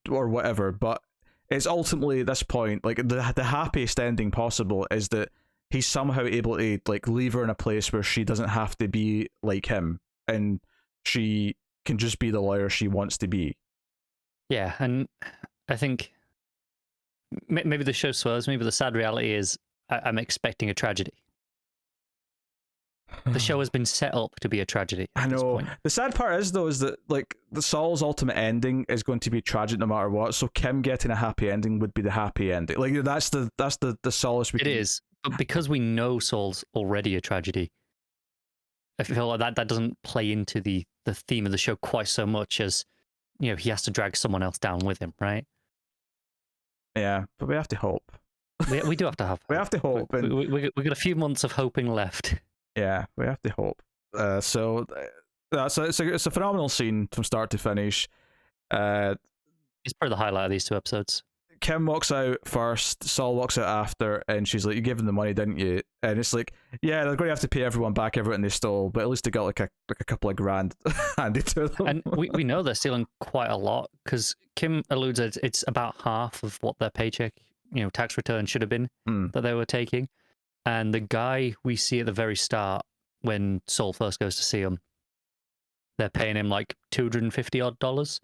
or whatever, but it's ultimately at this point like the happiest ending possible is that he's somehow able to like leave her in a place where she doesn't have to be like him, and she can just be the lawyer she wants to be. Yeah, and I think maybe the show swerves me, but the sad reality is I'm expecting a tragedy. The show has been set up to be a tragedy. I know. The sad part is though is that like the Saul's ultimate ending is going to be tragic no matter what. So Kim getting a happy ending would be the happy ending. Like that's the solace we. It is, but because we know Saul's already a tragedy, I feel like that doesn't play into the theme of the show quite so much as he has to drag someone else down with him, right? Yeah, but we have to hope. We do have to have. We have to hope. We got a few months of hoping left. Yeah, we have to hope. So it's a phenomenal scene from start to finish. It's probably the highlight of these two episodes. Kim walks out first, Saul walks out after, and she's like, "You gave them the money, didn't you?" And it's like, "Yeah, they're going to have to pay everyone back everything they stole, but at least they got like a couple of grand handed to them." And we know they're stealing quite a lot because Kim alludes that it's about half of what their paycheck, tax return should have been that they were taking. And the guy we see at the very start when Saul first goes to see him, they're paying him like $250 odd.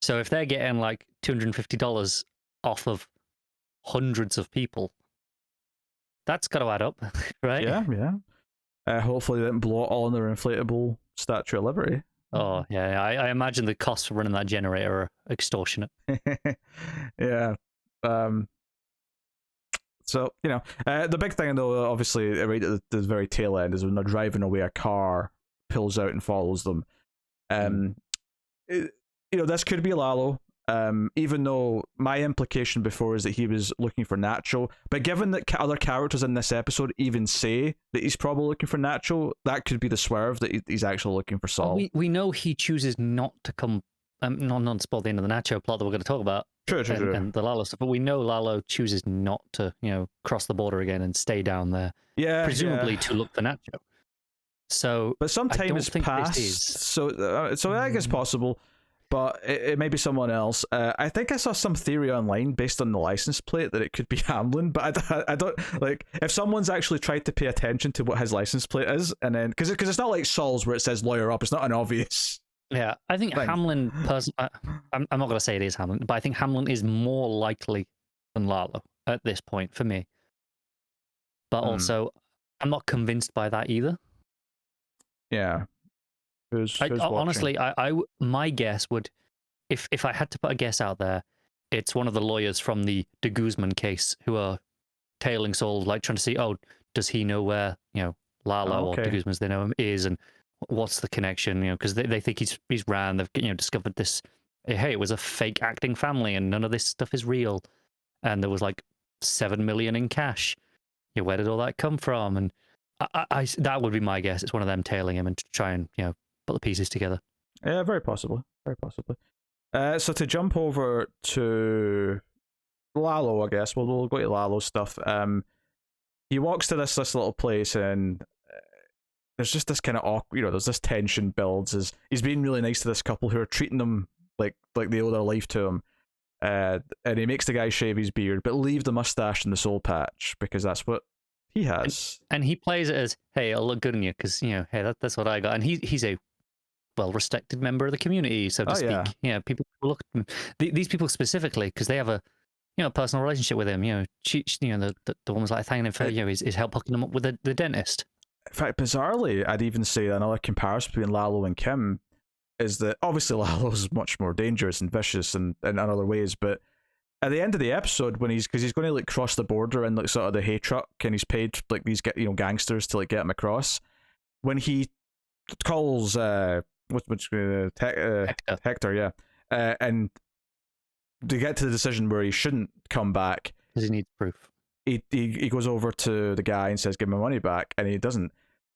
So if they're getting like $250 off of hundreds of people, That's got to add up, right? Yeah. Hopefully they didn't blow it all in their inflatable Statue of Liberty. Oh, yeah. I imagine the costs for running that generator are extortionate. Yeah. So, the big thing, though, obviously, right at the very tail end is when they're driving away, a car pulls out and follows them. This could be Lalo, even though my implication before is that he was looking for Nacho. But given that other characters in this episode even say that he's probably looking for Nacho, that could be the swerve that he's actually looking for Saul. We know he chooses not to come. Not to spoil the end of the Nacho plot that we're going to talk about. True. And the Lalo stuff, but we know Lalo chooses not to, cross the border again and stay down there. Yeah, presumably to look for Nacho. So, but some time has passed, so I guess possible, but it may be someone else. I think I saw some theory online based on the license plate that it could be Hamlin, but I don't like if someone's actually tried to pay attention to what his license plate is, and then because it's not like Saul's where it says lawyer up. It's not an obvious. Yeah, I think Hamlin. I'm not going to say it is Hamlin, but I think Hamlin is more likely than Lalo at this point for me. But also, I'm not convinced by that either. Yeah. Who's honestly, my guess would, if I had to put a guess out there, it's one of the lawyers from the De Guzman case who are tailing Saul, like trying to see, does he know where Lalo or De Guzman's they know him is, and what's the connection? Because they think he's ran. They've discovered this. Hey, it was a fake acting family, and none of this stuff is real. And there was like $7 million in cash. Where did all that come from? And I that would be my guess. It's one of them tailing him and try and put the pieces together. Yeah, very possibly. So to jump over to Lalo, I guess we'll go to Lalo stuff. He walks to this little place, and there's just this kind of awkward, there's this tension builds as he's being really nice to this couple who are treating him like they owe their life to him. And he makes the guy shave his beard, but leave the mustache and the soul patch because that's what he has. And he plays it as, hey, I'll look good on you because, hey, that's what I got. And he's a well-respected member of the community, so to speak. Yeah, people look at him. These people specifically, because they have a personal relationship with him. The woman's like thanking him for his help hooking him up with the dentist. In fact, bizarrely, I'd even say another comparison between Lalo and Kim is that obviously Lalo's much more dangerous and vicious in other ways, but at the end of the episode, when because he's going to cross the border in sort of the hay truck, and he's paid these gangsters to get him across, when he calls Hector, and to get to the decision where he shouldn't come back because he needs proof. He goes over to the guy and says, "Give my money back," and he doesn't.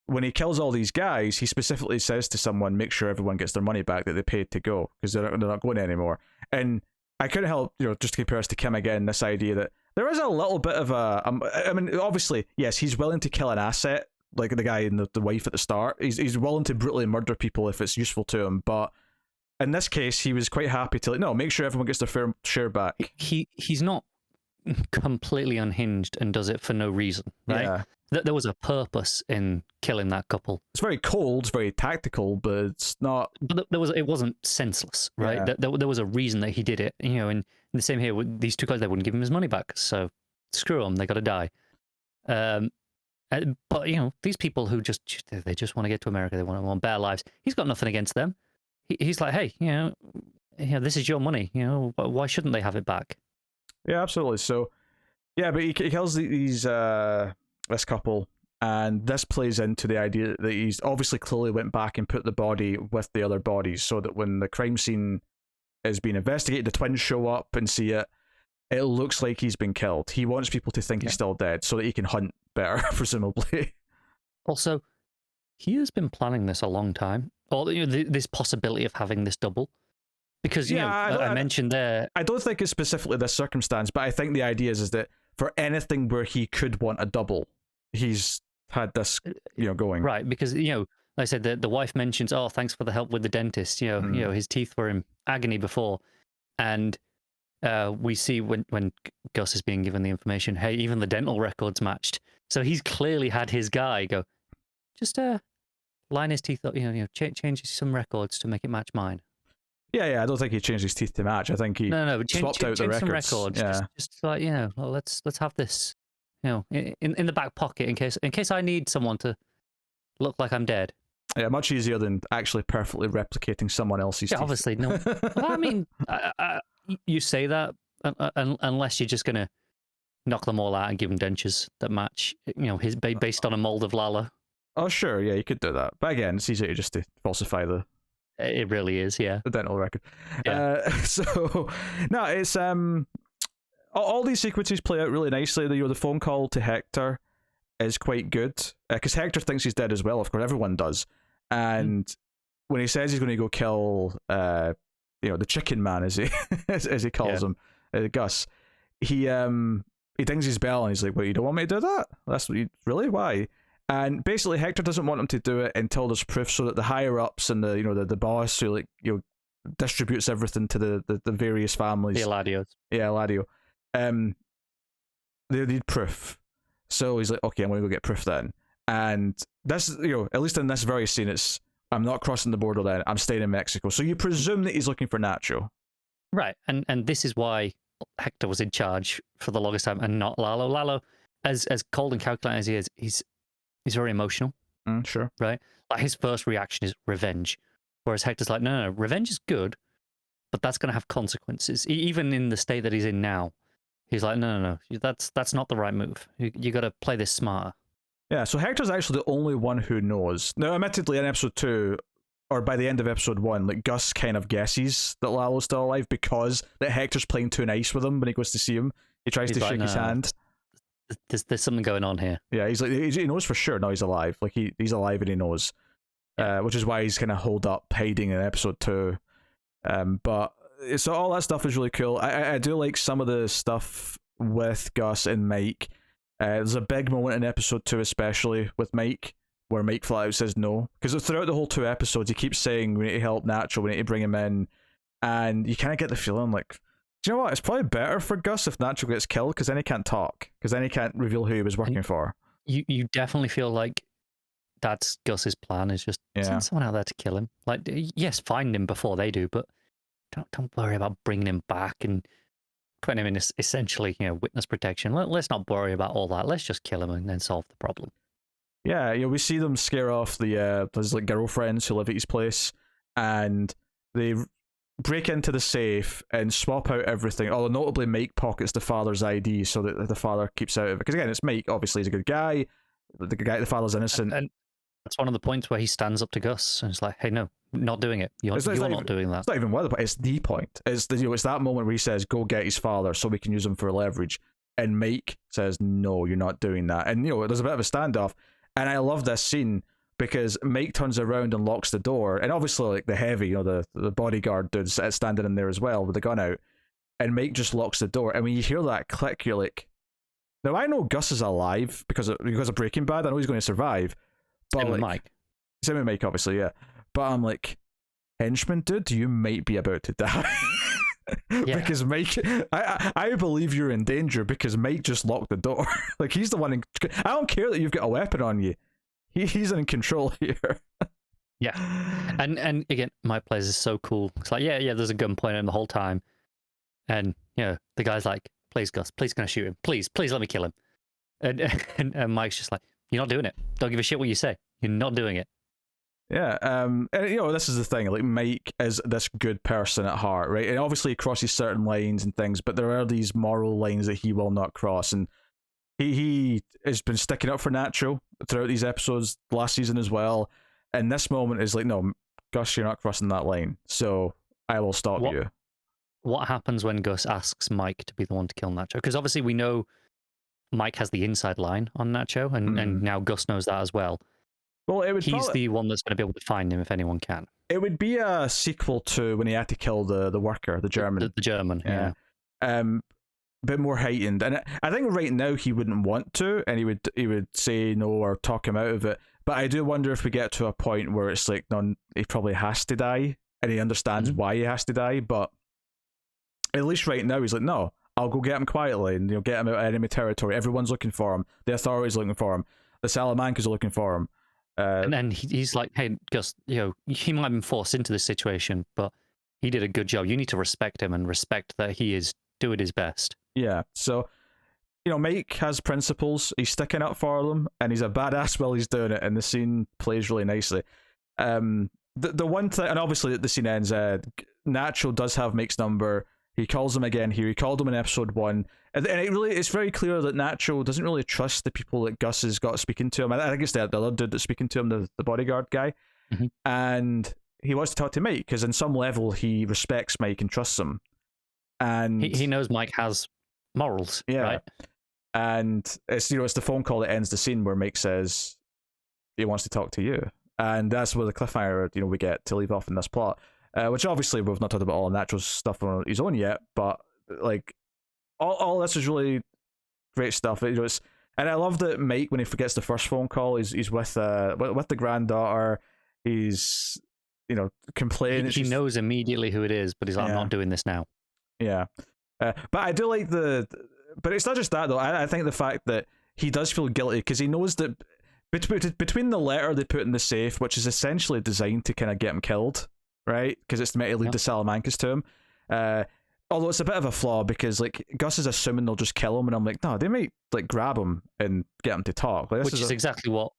When he kills all these guys, he specifically says to someone, "Make sure everyone gets their money back that they paid to go, because they're not going anymore." And I couldn't help, just to compare us to Kim again, this idea that there is a little bit of a. I mean, obviously, yes, he's willing to kill an asset, like the guy and the wife at the start. He's willing to brutally murder people if it's useful to him, but in this case, he was quite happy to make sure everyone gets their fair share back. He's not completely unhinged and does it for no reason, right? Yeah. There was a purpose in killing that couple. It's very cold, it's very tactical, but it's not. But it wasn't senseless, right? Yeah. There was a reason that he did it, and in the same here with these two guys, they wouldn't give him his money back, so screw them, they got to die. But these people who just want to get to America, they want better lives. He's got nothing against them. He's like, hey, this is your money. Why shouldn't they have it back? Yeah, absolutely. So, yeah, but he kills this couple, and this plays into the idea that he's obviously clearly went back and put the body with the other bodies, so that when the crime scene is being investigated, the twins show up and see it. It looks like he's been killed. He wants people to think he's still dead, so that he can hunt better, presumably. Also, he has been planning this a long time, or this possibility of having this double. Because I mentioned there, I don't think it's specifically this circumstance, but I think the idea is that for anything where he could want a double, he's had this going right. Because like I said, the wife mentions, "Oh, thanks for the help with the dentist." His teeth were in agony before, and we see when Gus is being given the information, hey, even the dental records matched. So he's clearly had his guy go, just line his teeth up, change some records to make it match mine. Yeah, I don't think he changed his teeth to match. I think he but swapped out the records. Some records. Yeah. Just like, let's have this. in the back pocket in case I need someone to look like I'm dead. Yeah, much easier than actually perfectly replicating someone else's teeth. Obviously, no. Well, I mean, you say that unless you're just gonna knock them all out and give them dentures that match, based on a mold of Lalo. Oh, sure, yeah, you could do that. But again, it's easier just to falsify the... It really is, yeah. The dental record. Yeah. So, no, it's... all these sequences play out really nicely. The phone call to Hector is quite good. Because Hector thinks he's dead as well, of course, everyone does. And when he says he's going to go kill, the chicken man, as he calls him, Gus, he dings his bell and he's like, "Well, you don't want me to do that? That's what you really? Why?" And basically, Hector doesn't want him to do it until there's proof, so that the higher ups and the boss who distributes everything to the various families, the Eladios, Eladio, they need proof. So he's like, "Okay, I'm going to go get proof then." And this, at least in this very scene, it's, I'm not crossing the border then, I'm staying in Mexico. So you presume that he's looking for Nacho. Right, and this is why Hector was in charge for the longest time and not Lalo. Lalo, as cold and calculating as he is, he's very emotional. Sure. Right? Like his first reaction is revenge. Whereas Hector's like, no, revenge is good, but that's going to have consequences. Even in the state that he's in now, he's like, no, that's not the right move. You got to play this smarter. Yeah, so Hector's actually the only one who knows. Now, admittedly, in episode 2, or by the end of episode 1, like Gus kind of guesses that Lalo's still alive because that Hector's playing too nice with him when he goes to see him. He tries to shake his hand. There's something going on here. Yeah, he's like, he knows for sure now he's alive. Like he's alive and he knows, which is why he's kind of holed up, hiding in episode 2. But so all that stuff is really cool. I do like some of the stuff with Gus and Mike. There's a big moment in episode 2, especially with Mike, where Mike flat out says no. Because throughout the whole 2 episodes, he keeps saying, we need to help Nacho, we need to bring him in. And you kind of get the feeling like, do you know what? It's probably better for Gus if Nacho gets killed, because then he can't talk. Because then he can't reveal who he was working for. You definitely feel like that's Gus's plan, is just send someone out there to kill him. Like, yes, find him before they do, but don't worry about bringing him back and putting him in essentially, witness protection. Let's not worry about all that. Let's just kill him and then solve the problem. Yeah, we see them scare off his girlfriends who live at his place, and they break into the safe and swap out everything. Although notably, Mike pockets the father's ID so that the father keeps out of it. Because again, it's Mike. Obviously, he's a good guy. The father's innocent. And that's one of the points where he stands up to Gus and it's like, "Hey, no, not doing it. You're not doing that." It's not even one of the points. It's the point. It's that moment where he says, "Go get his father, so we can use him for leverage." And Mike says, "No, you're not doing that." And there's a bit of a standoff. And I love this scene because Mike turns around and locks the door, and obviously, like the heavy, the bodyguard dude's standing in there as well with the gun out, and Mike just locks the door. And when you hear that click, you're like, now I know Gus is alive because of Breaking Bad. I know he's going to survive. But Same with Mike. Same with Mike, obviously, yeah. But I'm like, henchman, dude, you might be about to die. Because Mike, I believe you're in danger because Mike just locked the door. Like, he's the one I don't care that you've got a weapon on you. He's in control here. Yeah. And again, Mike Plays is so cool. It's like, there's a gun pointed at him the whole time. And, the guy's like, please, Gus, please can I shoot him? Please let me kill him. And Mike's just like, you're not doing it. Don't give a shit what you say. You're not doing it. Yeah, and this is the thing. Like, Mike is this good person at heart, right? And obviously he crosses certain lines and things, but there are these moral lines that he will not cross. And he has been sticking up for Nacho throughout these episodes, last season as well. And this moment is like, no, Gus, you're not crossing that line, so I will stop you. What happens when Gus asks Mike to be the one to kill Nacho? Because obviously we know Mike has the inside line on Nacho, and now Gus knows that as well. Well, he's the one that's going to be able to find him if anyone can. It would be a sequel to when he had to kill the worker, the German. The German, yeah. A bit more heightened, and I think right now he wouldn't want to, and he would say no or talk him out of it. But I do wonder if we get to a point where it's like, no, he probably has to die, and he understands why he has to die. But at least right now he's like, no, I'll go get him quietly, and get him out of enemy territory. Everyone's looking for him. The authorities are looking for him. The Salamancas are looking for him. And then he's like, hey, Gus, he might have been forced into this situation, but he did a good job. You need to respect him and respect that he is doing his best. Yeah, so Mike has principles. He's sticking up for them, and he's a badass while he's doing it. And the scene plays really nicely. The one thing, and obviously the scene ends. Nacho does have Mike's number. He calls him again here. He called him in episode 1, and it's very clear that Nacho doesn't really trust the people that Gus has got speaking to him. I think it's the other dude that's speaking to him, the bodyguard guy, and he wants to talk to Mike because, in some level, he respects Mike and trusts him, and he knows Mike has morals, right? And it's the phone call that ends the scene where Mike says he wants to talk to you, and that's where the cliffhanger we get to leave off in this plot. Which obviously we've not talked about all natural stuff on his own yet, but like all this is really great stuff. And I love that Mike, when he forgets the first phone call, he's with the granddaughter. He's complaining. He knows immediately who it is, but he's like, I'm not doing this now. Yeah, but I do like but it's not just that though. I think the fact that he does feel guilty because he knows that between the letter they put in the safe, which is essentially designed to kind of get him killed. Right, because it's meant to lead the Salamancas to him. Although it's a bit of a flaw because like Gus is assuming they'll just kill him, and I'm like, no, they might like grab him and get him to talk. Like, which is exactly what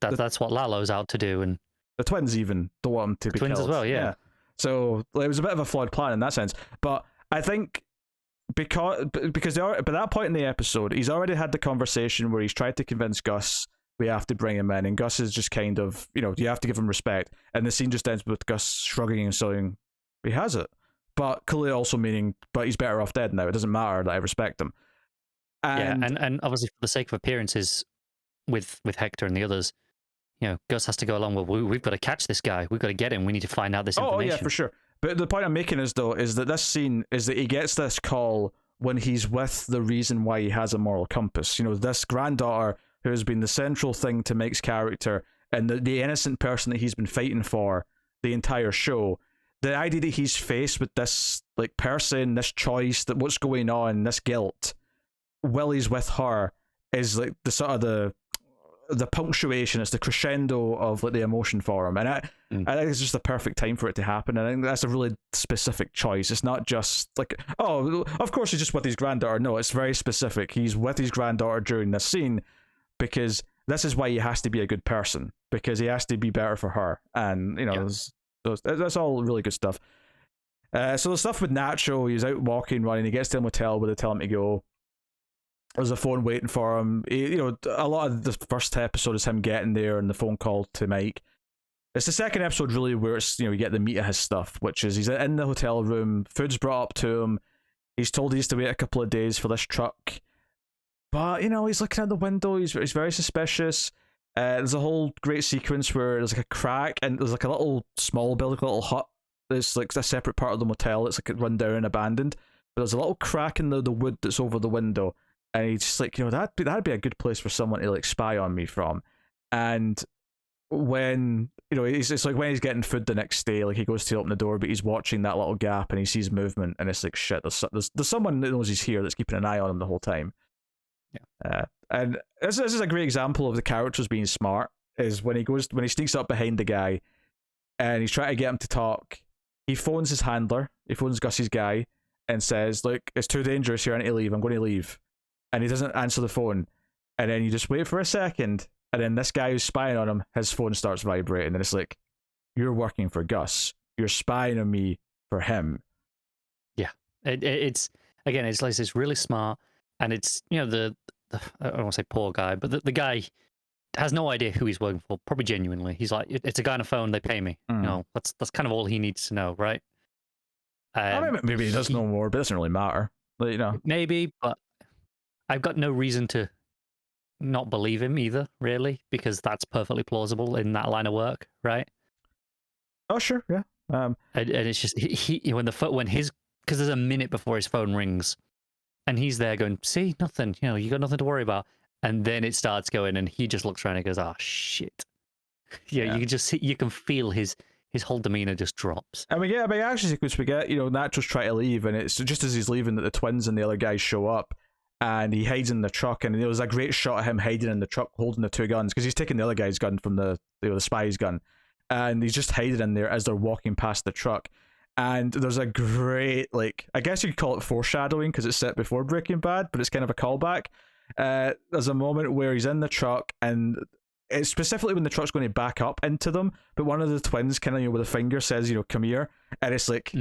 that's what Lalo's out to do, and the twins even don't want him to be twins killed as well. Yeah. So like, it was a bit of a flawed plan in that sense, but I think because by that point in the episode, he's already had the conversation where he's tried to convince Gus. We have to bring him in, and Gus is just kind of, you have to give him respect. And the scene just ends with Gus shrugging and saying, he has it. But clearly also meaning, but he's better off dead now. It doesn't matter that I respect him. And obviously for the sake of appearances with Hector and the others, Gus has to go along, well, we've got to catch this guy. We've got to get him. We need to find out this information. Oh, yeah, for sure. But the point I'm making is that this scene is that he gets this call when he's with the reason why he has a moral compass. This granddaughter who has been the central thing to Mike's character and the innocent person that he's been fighting for the entire show. The idea that he's faced with this like person, this choice, that what's going on, this guilt, while he's with her, is like the sort of the punctuation. It's the crescendo of like the emotion for him, and I think it's just the perfect time for it to happen. And I think that's a really specific choice. It's not just like, oh, of course he's just with his granddaughter. No, it's very specific. He's with his granddaughter during this scene, because this is why he has to be a good person, because he has to be better for her. And, that's all really good stuff. So the stuff with Nacho, he's out walking, running, he gets to the motel where they tell him to go. There's a phone waiting for him. A lot of the first episode is him getting there and the phone call to Mike. It's the second episode really where it's, you get the meat of his stuff, which is he's in the hotel room, food's brought up to him, he's told he has to wait a couple of days for this truck. But, he's looking out the window, he's very suspicious. There's a whole great sequence where there's like a crack and there's like a little small building, a little hut. There's like a separate part of the motel. It's like run down and abandoned. But there's a little crack in the wood that's over the window. And he's just like, that'd be a good place for someone to like spy on me from. And when, it's like when he's getting food the next day, like he goes to open the door, but he's watching that little gap and he sees movement and it's like, shit, there's someone that knows he's here that's keeping an eye on him the whole time. Yeah. And this is a great example of the characters being smart, is when he sneaks up behind the guy and he's trying to get him to talk, he phones his handler, he phones Gus's guy and says, look, it's too dangerous here, I need to leave, I'm going to leave. And he doesn't answer the phone. And then you just wait for a second, and then this guy who's spying on him, his phone starts vibrating, and it's like, you're working for Gus, you're spying on me for him. Yeah. It's again, it's like, it's really smart. And it's, I don't want to say poor guy, but the guy has no idea who he's working for, probably genuinely. He's like, it's a guy on a phone, they pay me. That's kind of all he needs to know, right? Maybe he does know more, but it doesn't really matter. But, maybe, but I've got no reason to not believe him either, really, because that's perfectly plausible in that line of work, right? Oh, sure, yeah. And it's just, because there's a minute before his phone rings, and he's there going, see, nothing, you got nothing to worry about. And then it starts going, and he just looks around and goes, oh, shit. Yeah. You can just see, you can feel his whole demeanor just drops. And we get a big action sequence. We get, Nacho's trying to leave, and it's just as he's leaving that the twins and the other guys show up, and he hides in the truck, and there was a great shot of him hiding in the truck holding the two guns, because he's taking the other guy's gun from the spy's gun, and he's just hiding in there as they're walking past the truck. And there's a great, like, I guess you could call it foreshadowing because it's set before Breaking Bad, but it's kind of a callback. There's a moment where he's in the truck, and it's specifically when the truck's going to back up into them, but one of the twins kind of, with a finger says, come here. And it's like,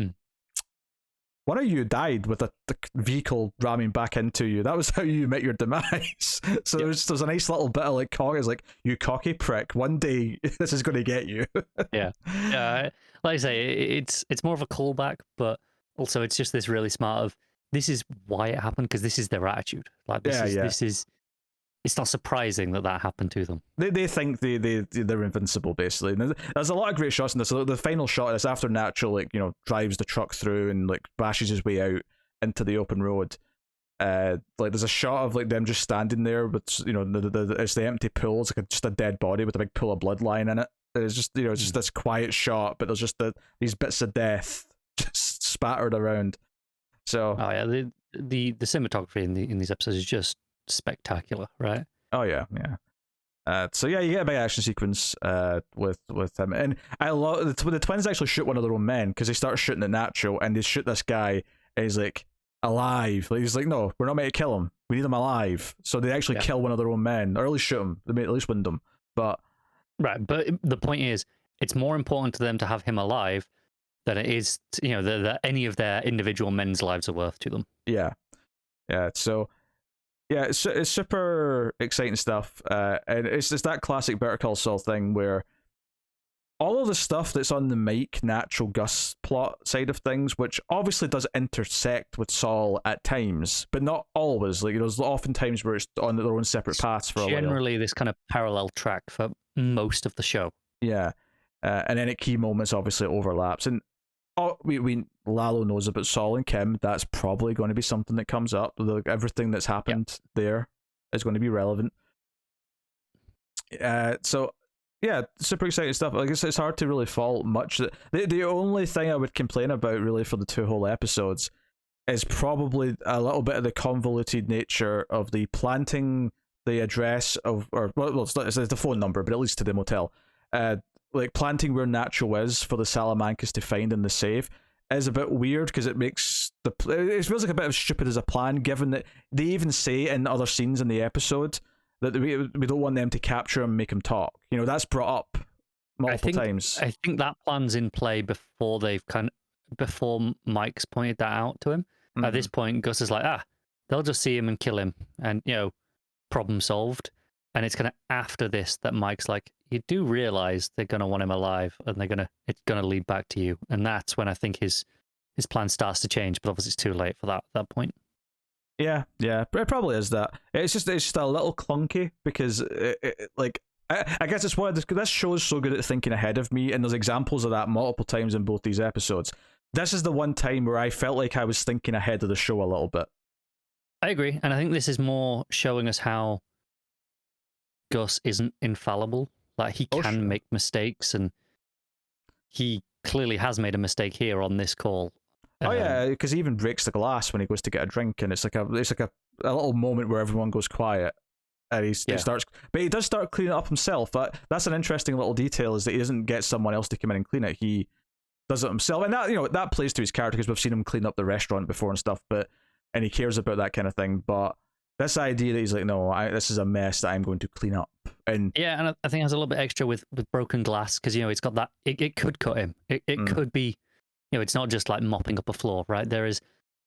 one of you died with the vehicle ramming back into you. That was how you met your demise. So there's a nice little bit of like cock. It's like, you cocky prick. One day this is going to get you. Yeah. Like I say, it's more of a callback, but also it's just this really smart of this is why it happened because this is their attitude. Like this is. It's not surprising that happened to them. They think they're invincible, basically. And there's a lot of great shots in this. The final shot is after Natural, like, drives the truck through and like bashes his way out into the open road. Like there's a shot of like them just standing there with it's the empty pool. It's like just a dead body with a big pool of blood lying in it. It's just it's just this quiet shot, but there's just these bits of death just spattered around. So the cinematography in these episodes is just spectacular, right? Oh yeah. So you get a big action sequence with him, and I love the twins actually shoot one of their own men because they start shooting at Natural, and they shoot this guy, and he's like alive. Like, he's like, no, we're not meant to kill him. We need him alive. So they actually kill one of their own men, or at least shoot him. They may at least wound him. But the point is, it's more important to them to have him alive than it is, that any of their individual men's lives are worth to them. Yeah. So. Yeah, it's super exciting stuff, and it's that classic Better Call Saul thing where all of the stuff that's on the Mike, Natural, Gus plot side of things, which obviously does intersect with Saul at times, but not always. Like, there's often times where it's on their own separate paths for a while. Generally, this kind of parallel track for most of the show. Yeah, and then at key moments, obviously, it overlaps. And Lalo knows about Saul and Kim. That's probably going to be something that comes up. Everything that's happened there is going to be relevant. So yeah, super exciting stuff. I guess it's hard to really fault much. The only thing I would complain about really for the 2 whole episodes is probably a little bit of the convoluted nature of the planting the address of, it's the phone number, but it leads to the motel. Like planting where Natural is for the Salamancas to find in the safe is a bit weird because it makes it feels like a bit of stupid as a plan, given that they even say in other scenes in the episode that we don't want them to capture him and make him talk. That's brought up multiple times. I think that plan's in play before before Mike's pointed that out to him. Mm-hmm. At this point, Gus is like, they'll just see him and kill him, and problem solved. And it's kind of after this that Mike's like, you do realize they're gonna want him alive, and it's gonna lead back to you, and that's when I think his plan starts to change. But obviously, it's too late for that point. Yeah, it probably is that. It's just a little clunky because I guess it's why this show is so good at thinking ahead of me, and there's examples of that multiple times in both these episodes. This is the one time where I felt like I was thinking ahead of the show a little bit. I agree, and I think this is more showing us how Gus isn't infallible. Like, he can make mistakes, and he clearly has made a mistake here on this call. Yeah, because he even breaks the glass when he goes to get a drink, and it's like a little moment where everyone goes quiet, and he starts, but he does start cleaning it up himself. That's an interesting little detail, is that he doesn't get someone else to come in and clean it. He does it himself, and that that plays to his character because we've seen him clean up the restaurant before and stuff. And he cares about that kind of thing, but. This idea that he's like, no, this is a mess that I'm going to clean up. And I think it has a little bit extra with broken glass because it's got that. It could cut him. It could be, it's not just like mopping up a floor, right? There is,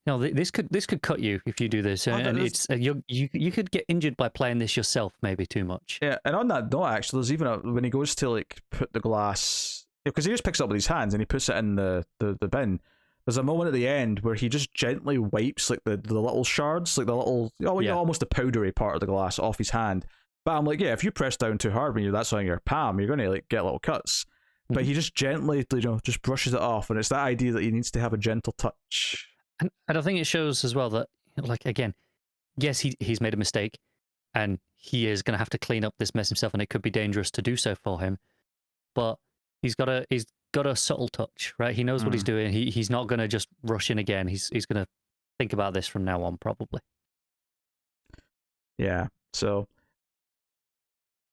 this could cut you if you do this, and it's you could get injured by playing this yourself, maybe too much. Yeah, and on that note, actually, there's even when he goes to like put the glass, because he just picks it up with his hands and he puts it in the bin. There's a moment at the end where he just gently wipes like the little shards, like the little, almost the powdery part of the glass off his hand. But I'm like, if you press down too hard when that's on your palm, you're going to like get little cuts. But he just gently, just brushes it off, and it's that idea that he needs to have a gentle touch. And I think it shows as well that, like, again, yes, he's made a mistake, and he is going to have to clean up this mess himself, and it could be dangerous to do so for him. But he's got a subtle touch, right? He knows what he's doing. He's not going to just rush in again. He's going to think about this from now on, probably. Yeah. So,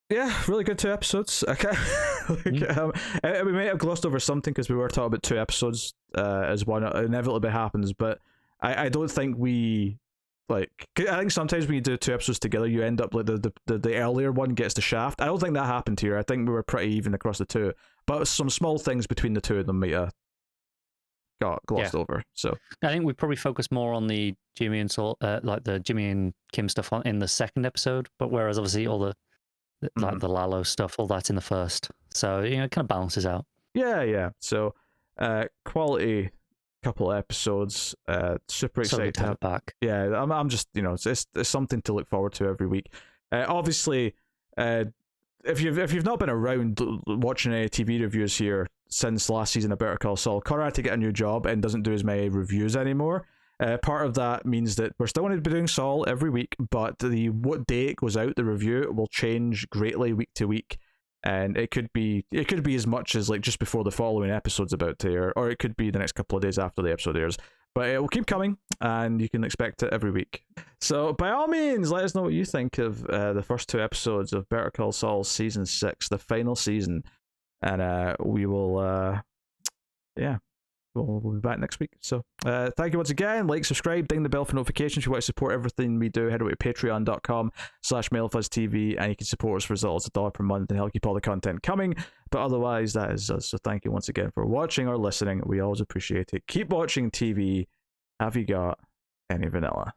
yeah, really good 2 episodes. Okay, We may have glossed over something because we were talking about 2 episodes as one inevitably happens, but I don't think we like. I think sometimes when you do 2 episodes together, you end up like the earlier one gets the shaft. I don't think that happened here. I think we were pretty even across the 2, but some small things between the 2 of them might have got glossed over. So I think we probably focused more on the Jimmy and Saul, like the Jimmy and Kim stuff in the second episode, but whereas obviously all the like the Lalo stuff, all that's in the first. So it kind of balances out. Yeah. So quality couple episodes. Super excited to have it back. Yeah, I'm just it's something to look forward to every week. Obviously, if you've not been around watching any TV reviews here since last season of Better Call Saul, Connor had to get a new job and doesn't do as many reviews anymore. Part of that means that we're still going to be doing Saul every week, but what day it goes out, the review will change greatly week to week, and it could be as much as like just before the following episode's about to air, or it could be the next couple of days after the episode airs. But it will keep coming, and you can expect it every week. So by all means, let us know what you think of the first 2 episodes of Better Call Saul season 6, the final season, and we will we'll be back next week. So thank you once again. Like, subscribe, ding the bell for notifications. If you want to support everything we do, head over to patreon.com/MailFuzzTV, and you can support us for as little as $1 per month and help keep all the content coming. But otherwise, that is us. So thank you once again for watching or listening. We always appreciate it. Keep watching TV. Have you got any vanilla?